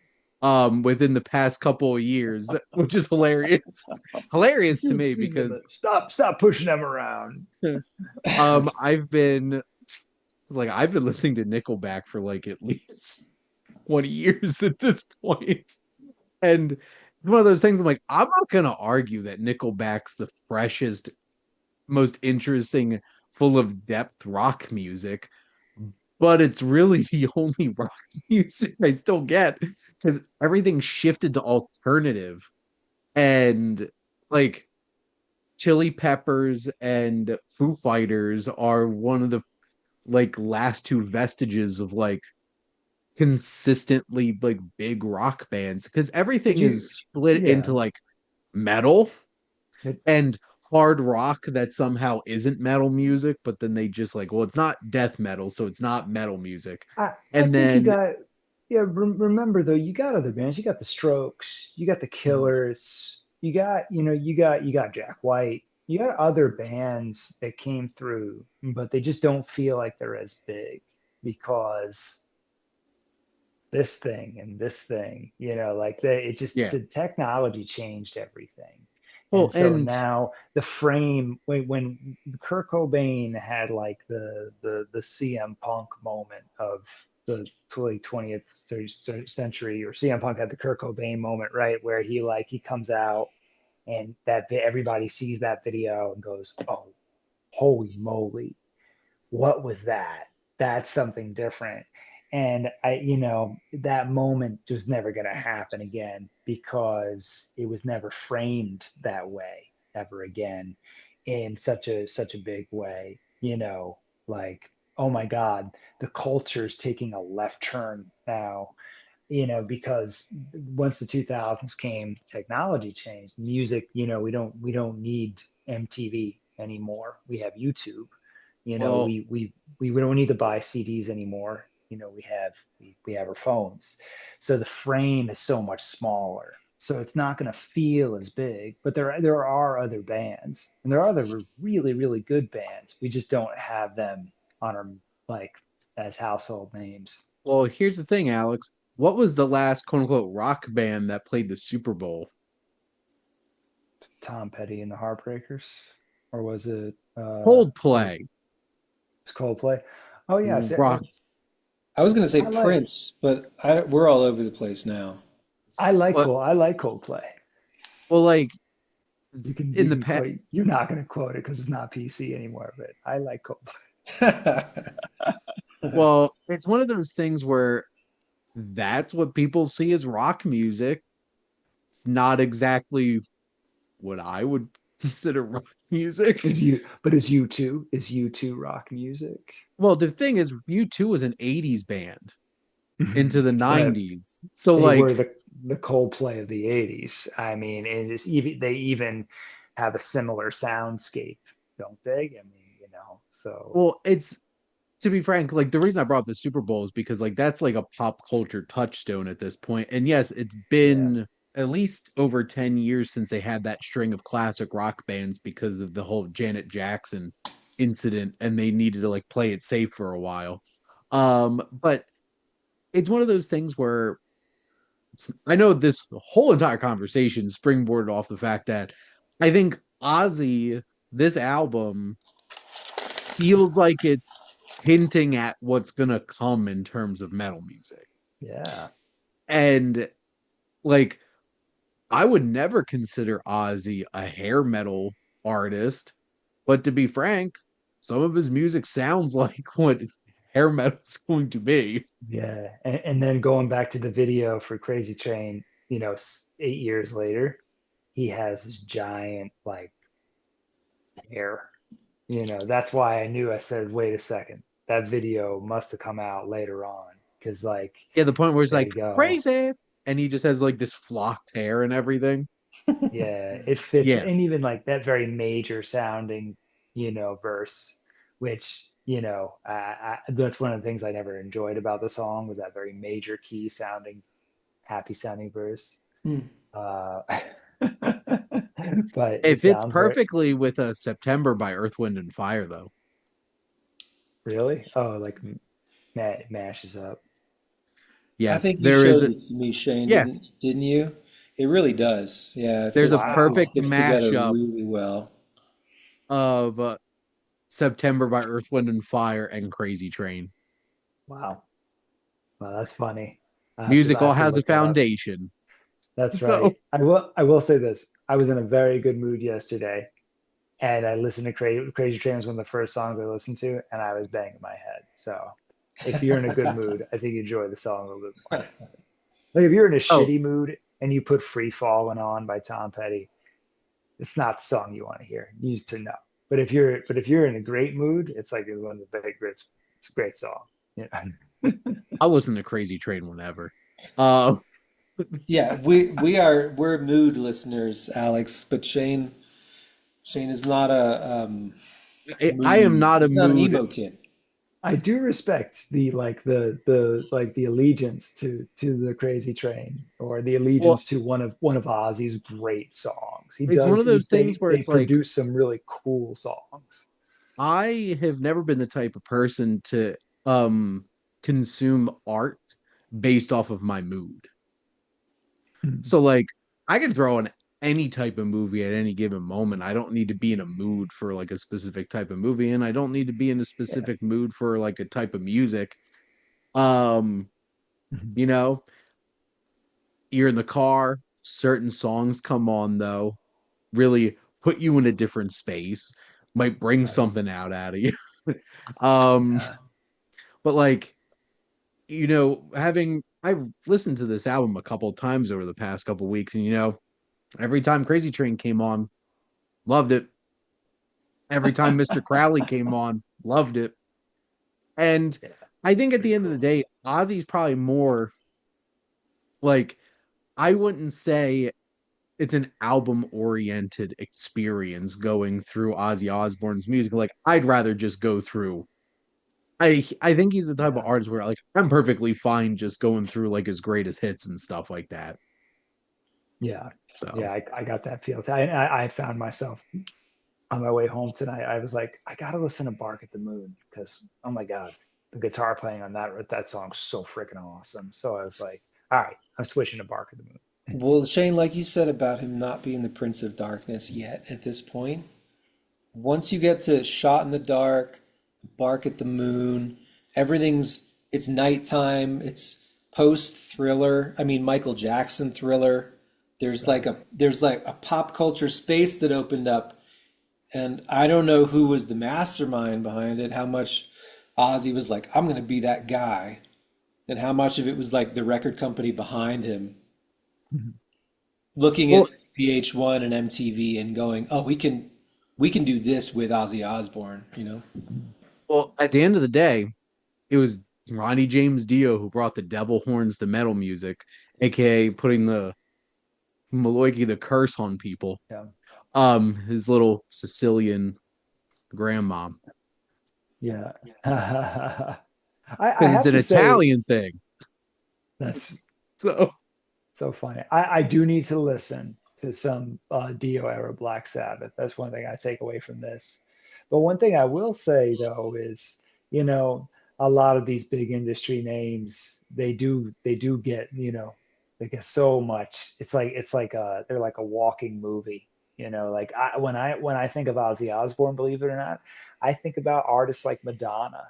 Within the past couple of years, which is hilarious. Hilarious to me because Stop pushing them around. I've been listening to Nickelback for like at least 20 years at this point. And it's one of those things I'm like, I'm not gonna argue that Nickelback's the freshest, most interesting, full of depth rock music, but it's really the only rock music I still get because everything shifted to alternative and like Chili Peppers and Foo Fighters are one of the like last two vestiges of like consistently like big rock bands because Did everything you? is split into Yeah. like metal It, and hard rock that somehow isn't metal music, but then they just like, well, it's not death metal, so it's not metal music. I And think you then, got. Yeah. Remember though, you got other bands. You got the Strokes. You got the Killers. You got Jack White. You got other bands that came through, but they just don't feel like they're as big because this thing and this thing, like it just yeah, the technology changed everything. well, And so and now the frame when Kurt Cobain had like the CM Punk moment of the late 20th century, or CM Punk had the Kurt Cobain moment, right, where he comes out and everybody sees that video and goes, "Oh, holy moly, what was that? That's something different." And that moment was never going to happen again because it was never framed that way ever again in such a big way, like, oh my God, the culture's taking a left turn now, because once the 2000s came, technology changed. Music, we don't need MTV anymore. We have YouTube. well, We don't need to buy CDs anymore. We have our phones. So the frame is so much smaller. So it's not going to feel as big, but there are other bands, and there are other really really good bands. We just don't have them on our, like, as household names. well, here's the thing, Alex. What was the last quote unquote rock band that played the Super Bowl? Tom Petty and the Heartbreakers, or was it Coldplay. it's Coldplay? Oh yes, Rock. I was going to say I like Prince, but we're all over the place now. But I like Coldplay. well, like You can in you the can past, quote. You're not going to quote it because it's not PC anymore, but I like Coldplay. well, it's one of those things where that's what people see as rock music. It's not exactly what I would consider rock music. Is U2 rock music? Well, the thing is, U2 was an 80s band into the But 90s. So they like, were the Coldplay of the 80s. I mean, and they even have a similar soundscape, don't they? I mean, so well, it's to be frank, like the reason I brought up the Super Bowl is because like that's like a pop culture touchstone at this point. And yes, it's yeah. been at least over 10 years since they had that string of classic rock bands because of the whole Janet Jackson incident and they needed to like play it safe for a while. But it's one of those things where I know this whole entire conversation springboarded off the fact that I think Ozzy, this album feels like it's hinting at what's gonna come in terms of metal music. Yeah. And like I would never consider Ozzy a hair metal artist, but to be frank, some of his music sounds like what hair metal's going to be. Yeah, and then going back to the video for Crazy Train, 8 years later, he has this giant like hair. That's why I knew. I said, wait a second, that video must have come out later on, because like Yeah, the point where it's there like you go. crazy, and he just has like this flocked hair and everything. Yeah, it fits, Yeah, and even like that very major sounding, verse, which, that's one of the things I never enjoyed about the song was that very major key sounding, happy sounding verse. Hmm. Uh, but it it fits sounds very, perfectly with a September by Earth, Wind and Fire, though. really, oh, like it mashes up. I Yes, think you there is showed a this to me, Shane, yeah, didn't you? It really does. Yeah, there's a Wow. perfect fits together mashup really well. of September by Earth, Wind and Fire and Crazy Train. Wow. Well, that's funny. Music I all have to has a look that up. foundation. That's So, right. I will say this. I was in a very good mood yesterday, and I listened to Crazy Train was one of the first songs I listened to, and I was banging my head. So if you're in a good mood, I think you enjoy the song a little bit more. Like if you're in a oh, shitty mood and you put Free Fallin' on by Tom Petty, it's not the song you want to hear. You need to know. But if you're in a great mood, it's like one of the big great, it's a great song. Yeah. I'll listen to Crazy Train whenever. Uh, Yeah, we're mood listeners, Alex, but Shane is not a I am mood. not a He's not an mood. emo kid. I do respect the allegiance to the Crazy Train or the Well, allegiance to one of Ozzy's great songs. it's one of those things where They it's like produce some really cool songs. I have never been the type of person to um consume art based off of my mood. Hmm. So like I can throw on any type of movie at any given moment. I don't need to be in a mood for like a specific type of movie, and I don't need to be in a Yeah. specific mood for like a type of music. Um, Mhm. you know, you're in the car, certain songs come on though, really put you in a different space, might bring Right. something out of you. um, Yeah. but like, having I've listened to this album a couple of times over the past couple of weeks, and every time Crazy Train came on, loved it. Every time Mr. Crowley came on, loved it. And Yeah. I think at Pretty the end of the cool. day, Ozzy's probably more like I wouldn't say it's an album oriented experience going through Ozzy Osbourne's music. Like I'd rather just go through. I think he's the type of Yeah. artist where like I'm perfectly fine just going through like his greatest hits and stuff like that. Yeah. So Yeah. I got that feel. I found myself on my way home tonight. I was like, I gotta listen to Bark at the Moon because oh my God, the guitar playing on that song's so freaking awesome. So I was like, all right, I'm switching to Bark at the Moon. Well, Shane, like you said about him not being the Prince of Darkness yet at this point, once you get to Shot in the Dark, Bark at the Moon, it's nighttime, it's post thriller. I mean, Michael Jackson thriller. Right. There's like a pop culture space that opened up, and I don't know who was the mastermind behind it, how much Ozzy was like, I'm gonna be that guy, and how much of it was like the record company behind him Mhm. looking well, at VH1 and MTV and going, "Oh, we can do this with Ozzy Osbourne," you know? well, at the end of the day, it was Ronnie James Dio who brought the devil horns to metal music, aka putting the Maloiki the curse on people. Yeah. His little Sicilian grandmom. Yeah. I Because it's have an to say Italian thing. that's So so funny. I do need to listen to some Dio era Black Sabbath. That's one thing I take away from this. But one thing I will say though is, you know, a lot of these big industry names, they do get, they get so much. It's like they're like a walking movie. Like when I think of Ozzy Osbourne, believe it or not, I think about artists like Madonna.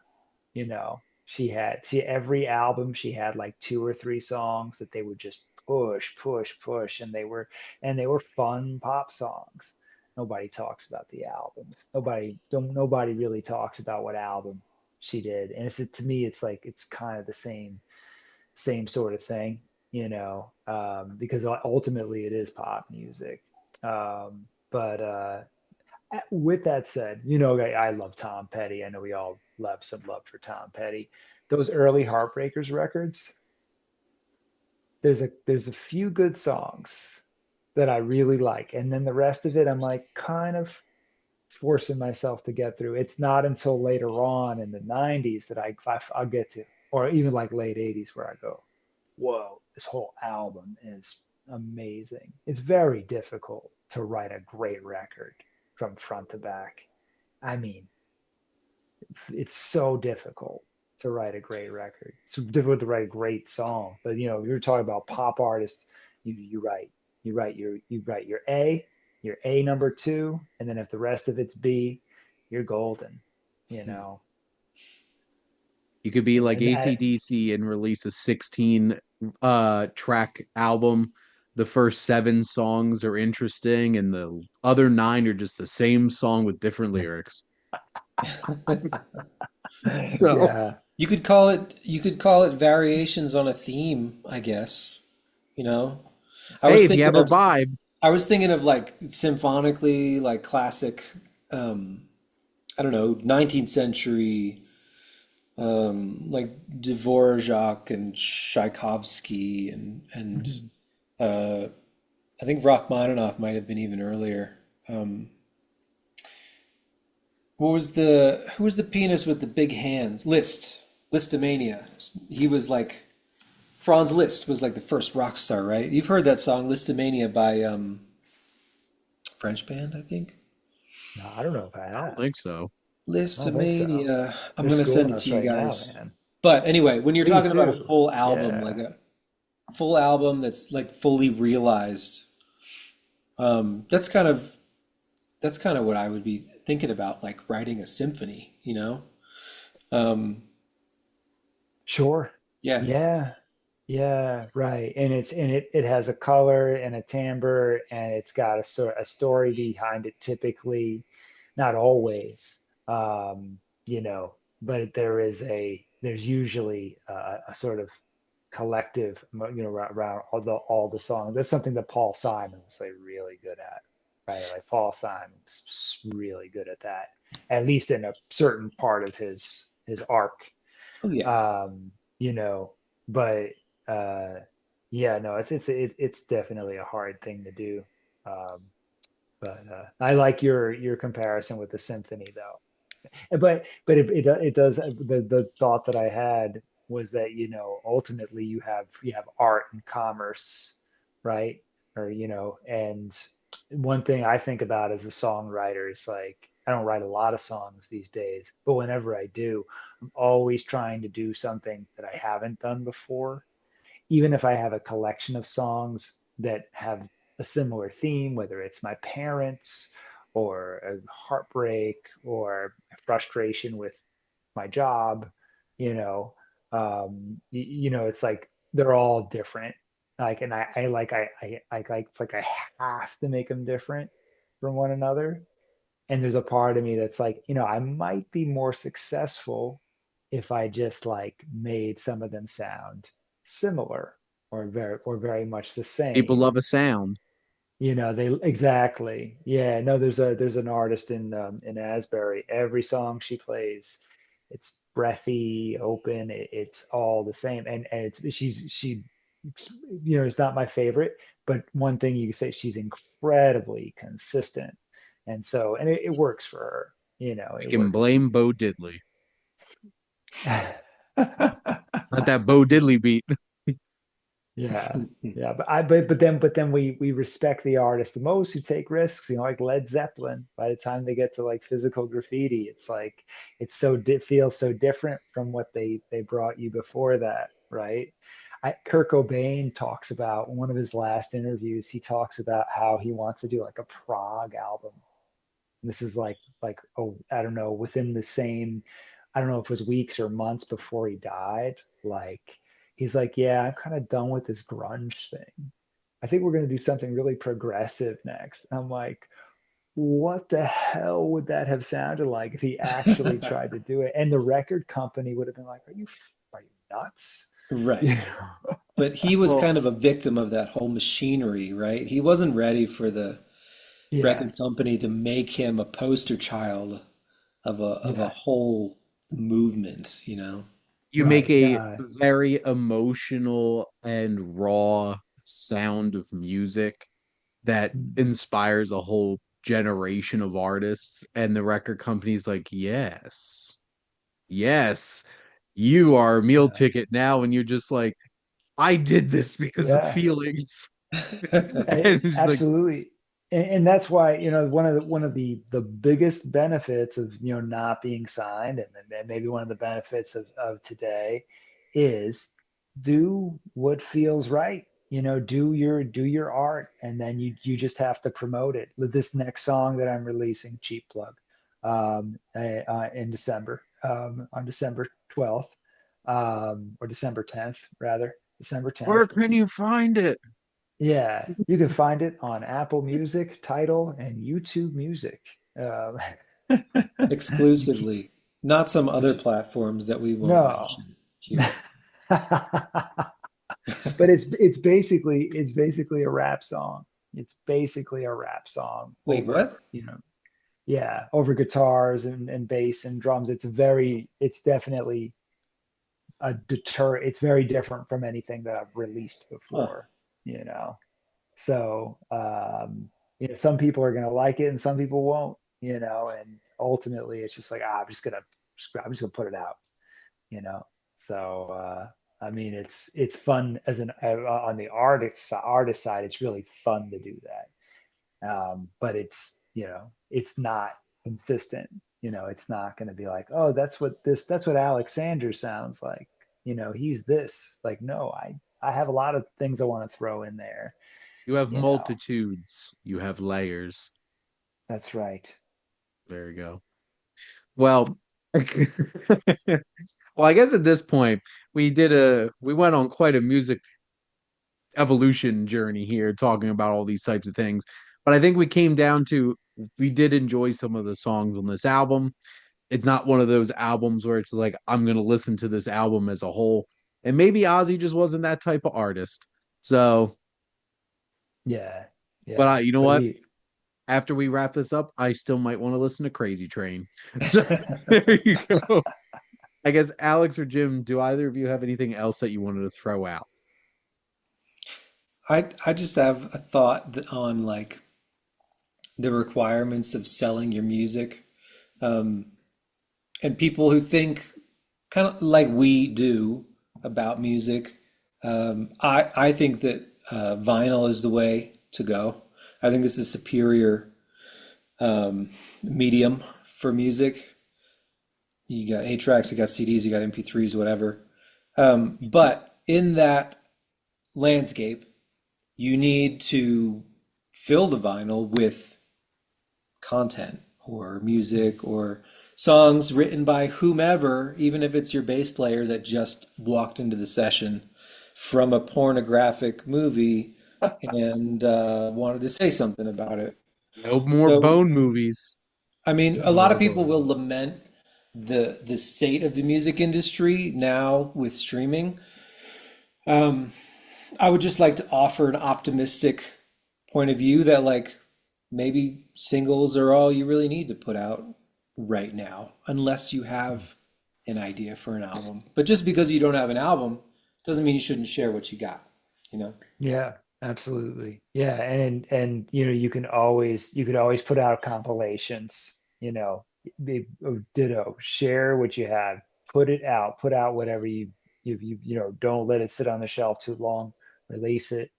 She every album she had like two or three songs that they would just push, and they were fun pop songs. Nobody talks about the albums. Nobody really talks about what album she did. And to me it's like it's kind of the same sort of thing, because ultimately it is pop music. But with that said, I love Tom Petty. I know we all love some love for Tom Petty. Those early Heartbreakers records, there's a few good songs, that I really like. And then the rest of it, I'm like kind of forcing myself to get through. It's not until later on in the 90s that I'll get to, or even like late 80s where I go, whoa, this whole album is amazing. It's very difficult to write a great record from front to back. I mean, it's so difficult to write a great record. It's difficult to write a great song. But you're talking about pop artists. You write your A number two, and then if the rest of it's B, you're golden. You know, You could be like and AC/DC and release a 16 track album. The first seven songs are interesting, and the other nine are just the same song with different lyrics. So, yeah, You could call it variations on a theme, I guess. You know? I hey, was if you thinking have a of vibe, I was thinking of like symphonically, like classic, um, I don't know, 19th century, like Dvorak and Tchaikovsky and uh, I think Rachmaninoff might have been even earlier. Um, what was the who was the pianist with the big hands? Listomania. He was like Franz Liszt was like the first rock star, right? You've heard that song Listomania by French band, I think. no, I don't know if I I don't have. think so. I don't think so. Listomania. I'm You're gonna send schooling it to us you right now, guys. man. But anyway, when you're Please talking about a do. full album, like Yeah. a full album that's like fully realized, that's kind of what I would be thinking about, like writing a symphony, you know? Um, Sure. yeah. Yeah. Yeah, right. And it has a color and a timbre, and it's got a story behind it typically, not always. Um, you know, but there's usually a sort of collective, around all the songs. That's something that Paul Simon was like really good at, right? Like Paul Simon's really good at that, at least in a certain part of his arc. Oh yeah. um, you know, but uh, yeah, no, it's definitely a hard thing to do. Um, but I like your comparison with the symphony though. But it does, the thought that I had was that ultimately you have art and commerce, right? Or and one thing I think about as a songwriter is like I don't write a lot of songs these days, but whenever I do, I'm always trying to do something that I haven't done before, even if I have a collection of songs that have a similar theme, whether it's my parents or a heartbreak or frustration with my job, you know, it's like they're all different. Like, and I like it's like I have to make them different from one another. And there's a part of me that's like, I might be more successful if I just like made some of them sound similar or very much the People same. love a sound. They exactly. Yeah, no, there's an artist in Asbury. Every song she plays, it's breathy, open, it's all the same. And she it's not my favorite, but one thing you can say, she's incredibly consistent. And it works for her. We It can works. blame Bo Diddley. Not that Bo Diddley beat. Yeah, yeah, but then we respect the artists the most who take risks, like Led Zeppelin. By the time they get to like physical graffiti, it's like it feels so different from what they brought you before that, right? Kurt Cobain talks about one of his last interviews. He talks about how he wants to do like a prog album. This is like oh, I don't know, within the same, I don't know if it was weeks or months before he died. Like he's like, yeah, I'm kind of done with this grunge thing. I think we're going to do something really progressive next. I'm like, what the hell would that have sounded like if he actually tried to do it? And the record company would have been like, are you nuts? Right. You know? But he was Well, kind of a victim of that whole machinery, right? He wasn't ready for the Yeah, record company to make him a poster child of a yeah, whole movement, you know? you make right. a No, very emotional and raw sound of music, that inspires a whole generation of artists, and the record company's like, yes, yes, you are a meal Yeah. ticket now, and you're just like, I did this because of Yeah. feelings. And it's like, Absolutely. And that's why, one of the biggest benefits of, not being signed, and then maybe one of the benefits of today is do what feels right. Do your art, and then you just have to promote it. With this next song that I'm releasing, cheap plug, in December, on December 12th, or December 10th, rather, December where 10th. can you find it? Yeah, you can find it on Apple Music, Tidal, and YouTube Music. Um, Exclusively, not some other which platforms that we won't no, mention here. but it's basically a rap song. It's basically a rap song Wait, over, what? yeah, over guitars and bass and drums. It's definitely a deter. It's very different from anything that I've released Huh. before. You know. So, some people are going to like it and some people won't, and ultimately it's just like, I'm just gonna put it out, you know? So, I mean, it's fun on the artist side, it's really fun to do that. But it's not consistent. It's not going to be like, oh, that's what Alex Sanders sounds like. He's this. Like, no, I have a lot of things I want to throw in there. You have You know, multitudes, you have layers. that's right. There you go. Well, well, I guess at this point we went on quite a music evolution journey here, talking about all these types of things. But I think we came down to we did enjoy some of the songs on this album. It's not one of those albums where it's like I'm gonna listen to this album as a whole. And maybe Ozzy just wasn't that type of artist. So, Yeah, but yeah. you know But what? we, After we wrap this up, I still might want to listen to Crazy Train. So there you go. I guess Alex or Jim, do either of you have anything else that you wanted to throw out? I just have a thought on like the requirements of selling your music, um, and people who think kind of like we do about music. I think that vinyl is the way to go. I think it's a superior medium for music. You got 8 tracks, you got CDs, you got MP3s, whatever. But in that landscape, you need to fill the vinyl with content or music or songs written by whomever, even if it's your bass player that just walked into the session from a pornographic movie and wanted to say something about it. No more So, Bone movies. I mean, No a lot of more people Bone. will lament the state of the music industry now with streaming. Um, I would just like to offer an optimistic point of view that like maybe singles are all you really need to put out right now, unless you have an idea for an album. But just because you don't have an album doesn't mean you shouldn't share what you got, you know? yeah, absolutely. Yeah, and you could always put out compilations, ditto, share what you have, put out whatever don't let it sit on the shelf too long, release it.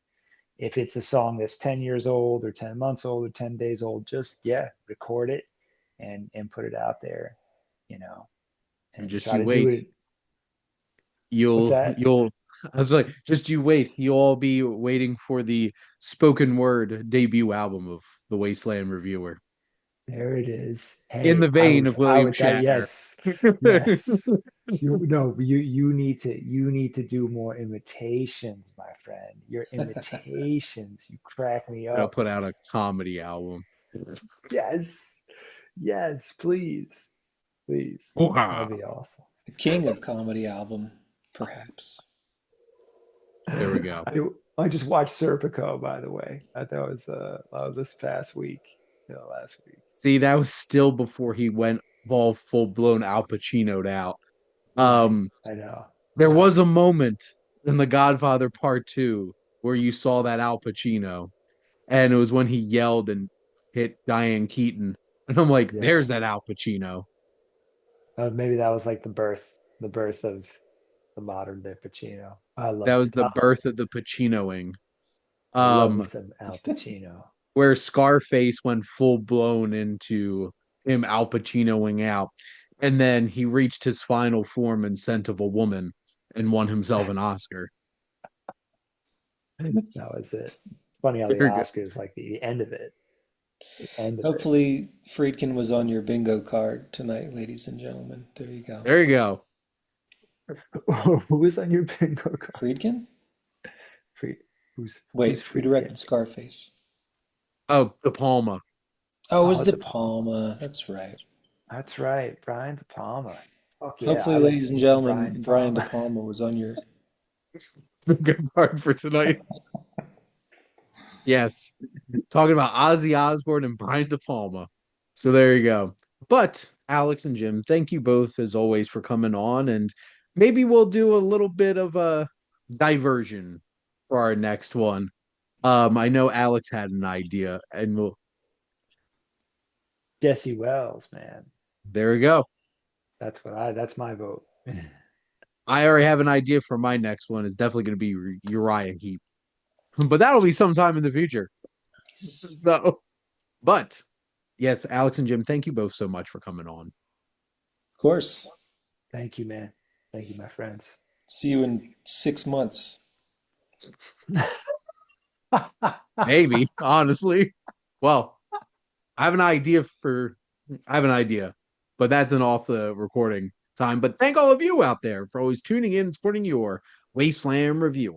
If it's a song that's 10 years old or 10 months old or 10 days old, just, yeah, record it and put it out there, you know, And and just try you to do wait. it. What's that? You'll I was like, just you wait. You'll all be waiting for the spoken word debut album of the Wasteland Reviewer. There it is. In Hey, the vein of William Shatner. yes, yes. You need to do more imitations, my friend. Your imitations, you crack me Gonna up. put out a comedy album. Yes, yes, please, please. That'd Hoo-ha. be awesome. The king of comedy album, perhaps. There we go. I just watched Serpico, by the way. I thought it was this past week, last week. See, that was still before he went all full blown Al Pacino'd out. Right. Um, I know. there I was a know. moment in The Godfather Part 2 where you saw that Al Pacino. and it was when he yelled and hit Diane Keaton, and I'm like, Yeah. there's that Al Pacino. Maybe that was like the birth of the modern day Pacino. That was the birth of the Pacinoing. I love me Um, some Al Pacino. where Scarface went full blown into him Al Pacinoing out, and then he reached his final form in Scent of a Woman and won himself an Oscar. That was it. It's funny how the Very good. Oscars like the end of it. The end of it. Hopefully, Friedkin was on your bingo card tonight, ladies and gentlemen. There you go. There you go. Who was on your bingo card? Friedkin? Free, who's Wait, who Friedkin? directed Scarface? Oh, De Palma. Oh, it was Oh, De Palma. That's right. that's right, Brian De Palma. Fuck yeah, Hopefully, I love ladies and me some Brian De gentlemen, Brian De Palma. Palma was on your. The good part for tonight. Yes. Talking about Ozzy Osbourne and Brian De Palma. So there you go. But Alex and Jim, thank you both as always for coming on. And maybe we'll do a little bit of a diversion for our next one. I know Alex had an idea, and we'll Jesse Wells, man. there we go. That's my vote. I already have an idea for my next one. It's definitely going to be Uriah Heep, but that'll be sometime in the future. So, but yes, Alex and Jim, thank you both so much for coming on. Of course. Thank you, man. Thank you, my friends. See you in 6 months. Maybe, honestly. Well, I have an idea for I have an idea, but that's an off the recording time. But thank all of you out there for always tuning in and supporting your Wasteland Reviewer.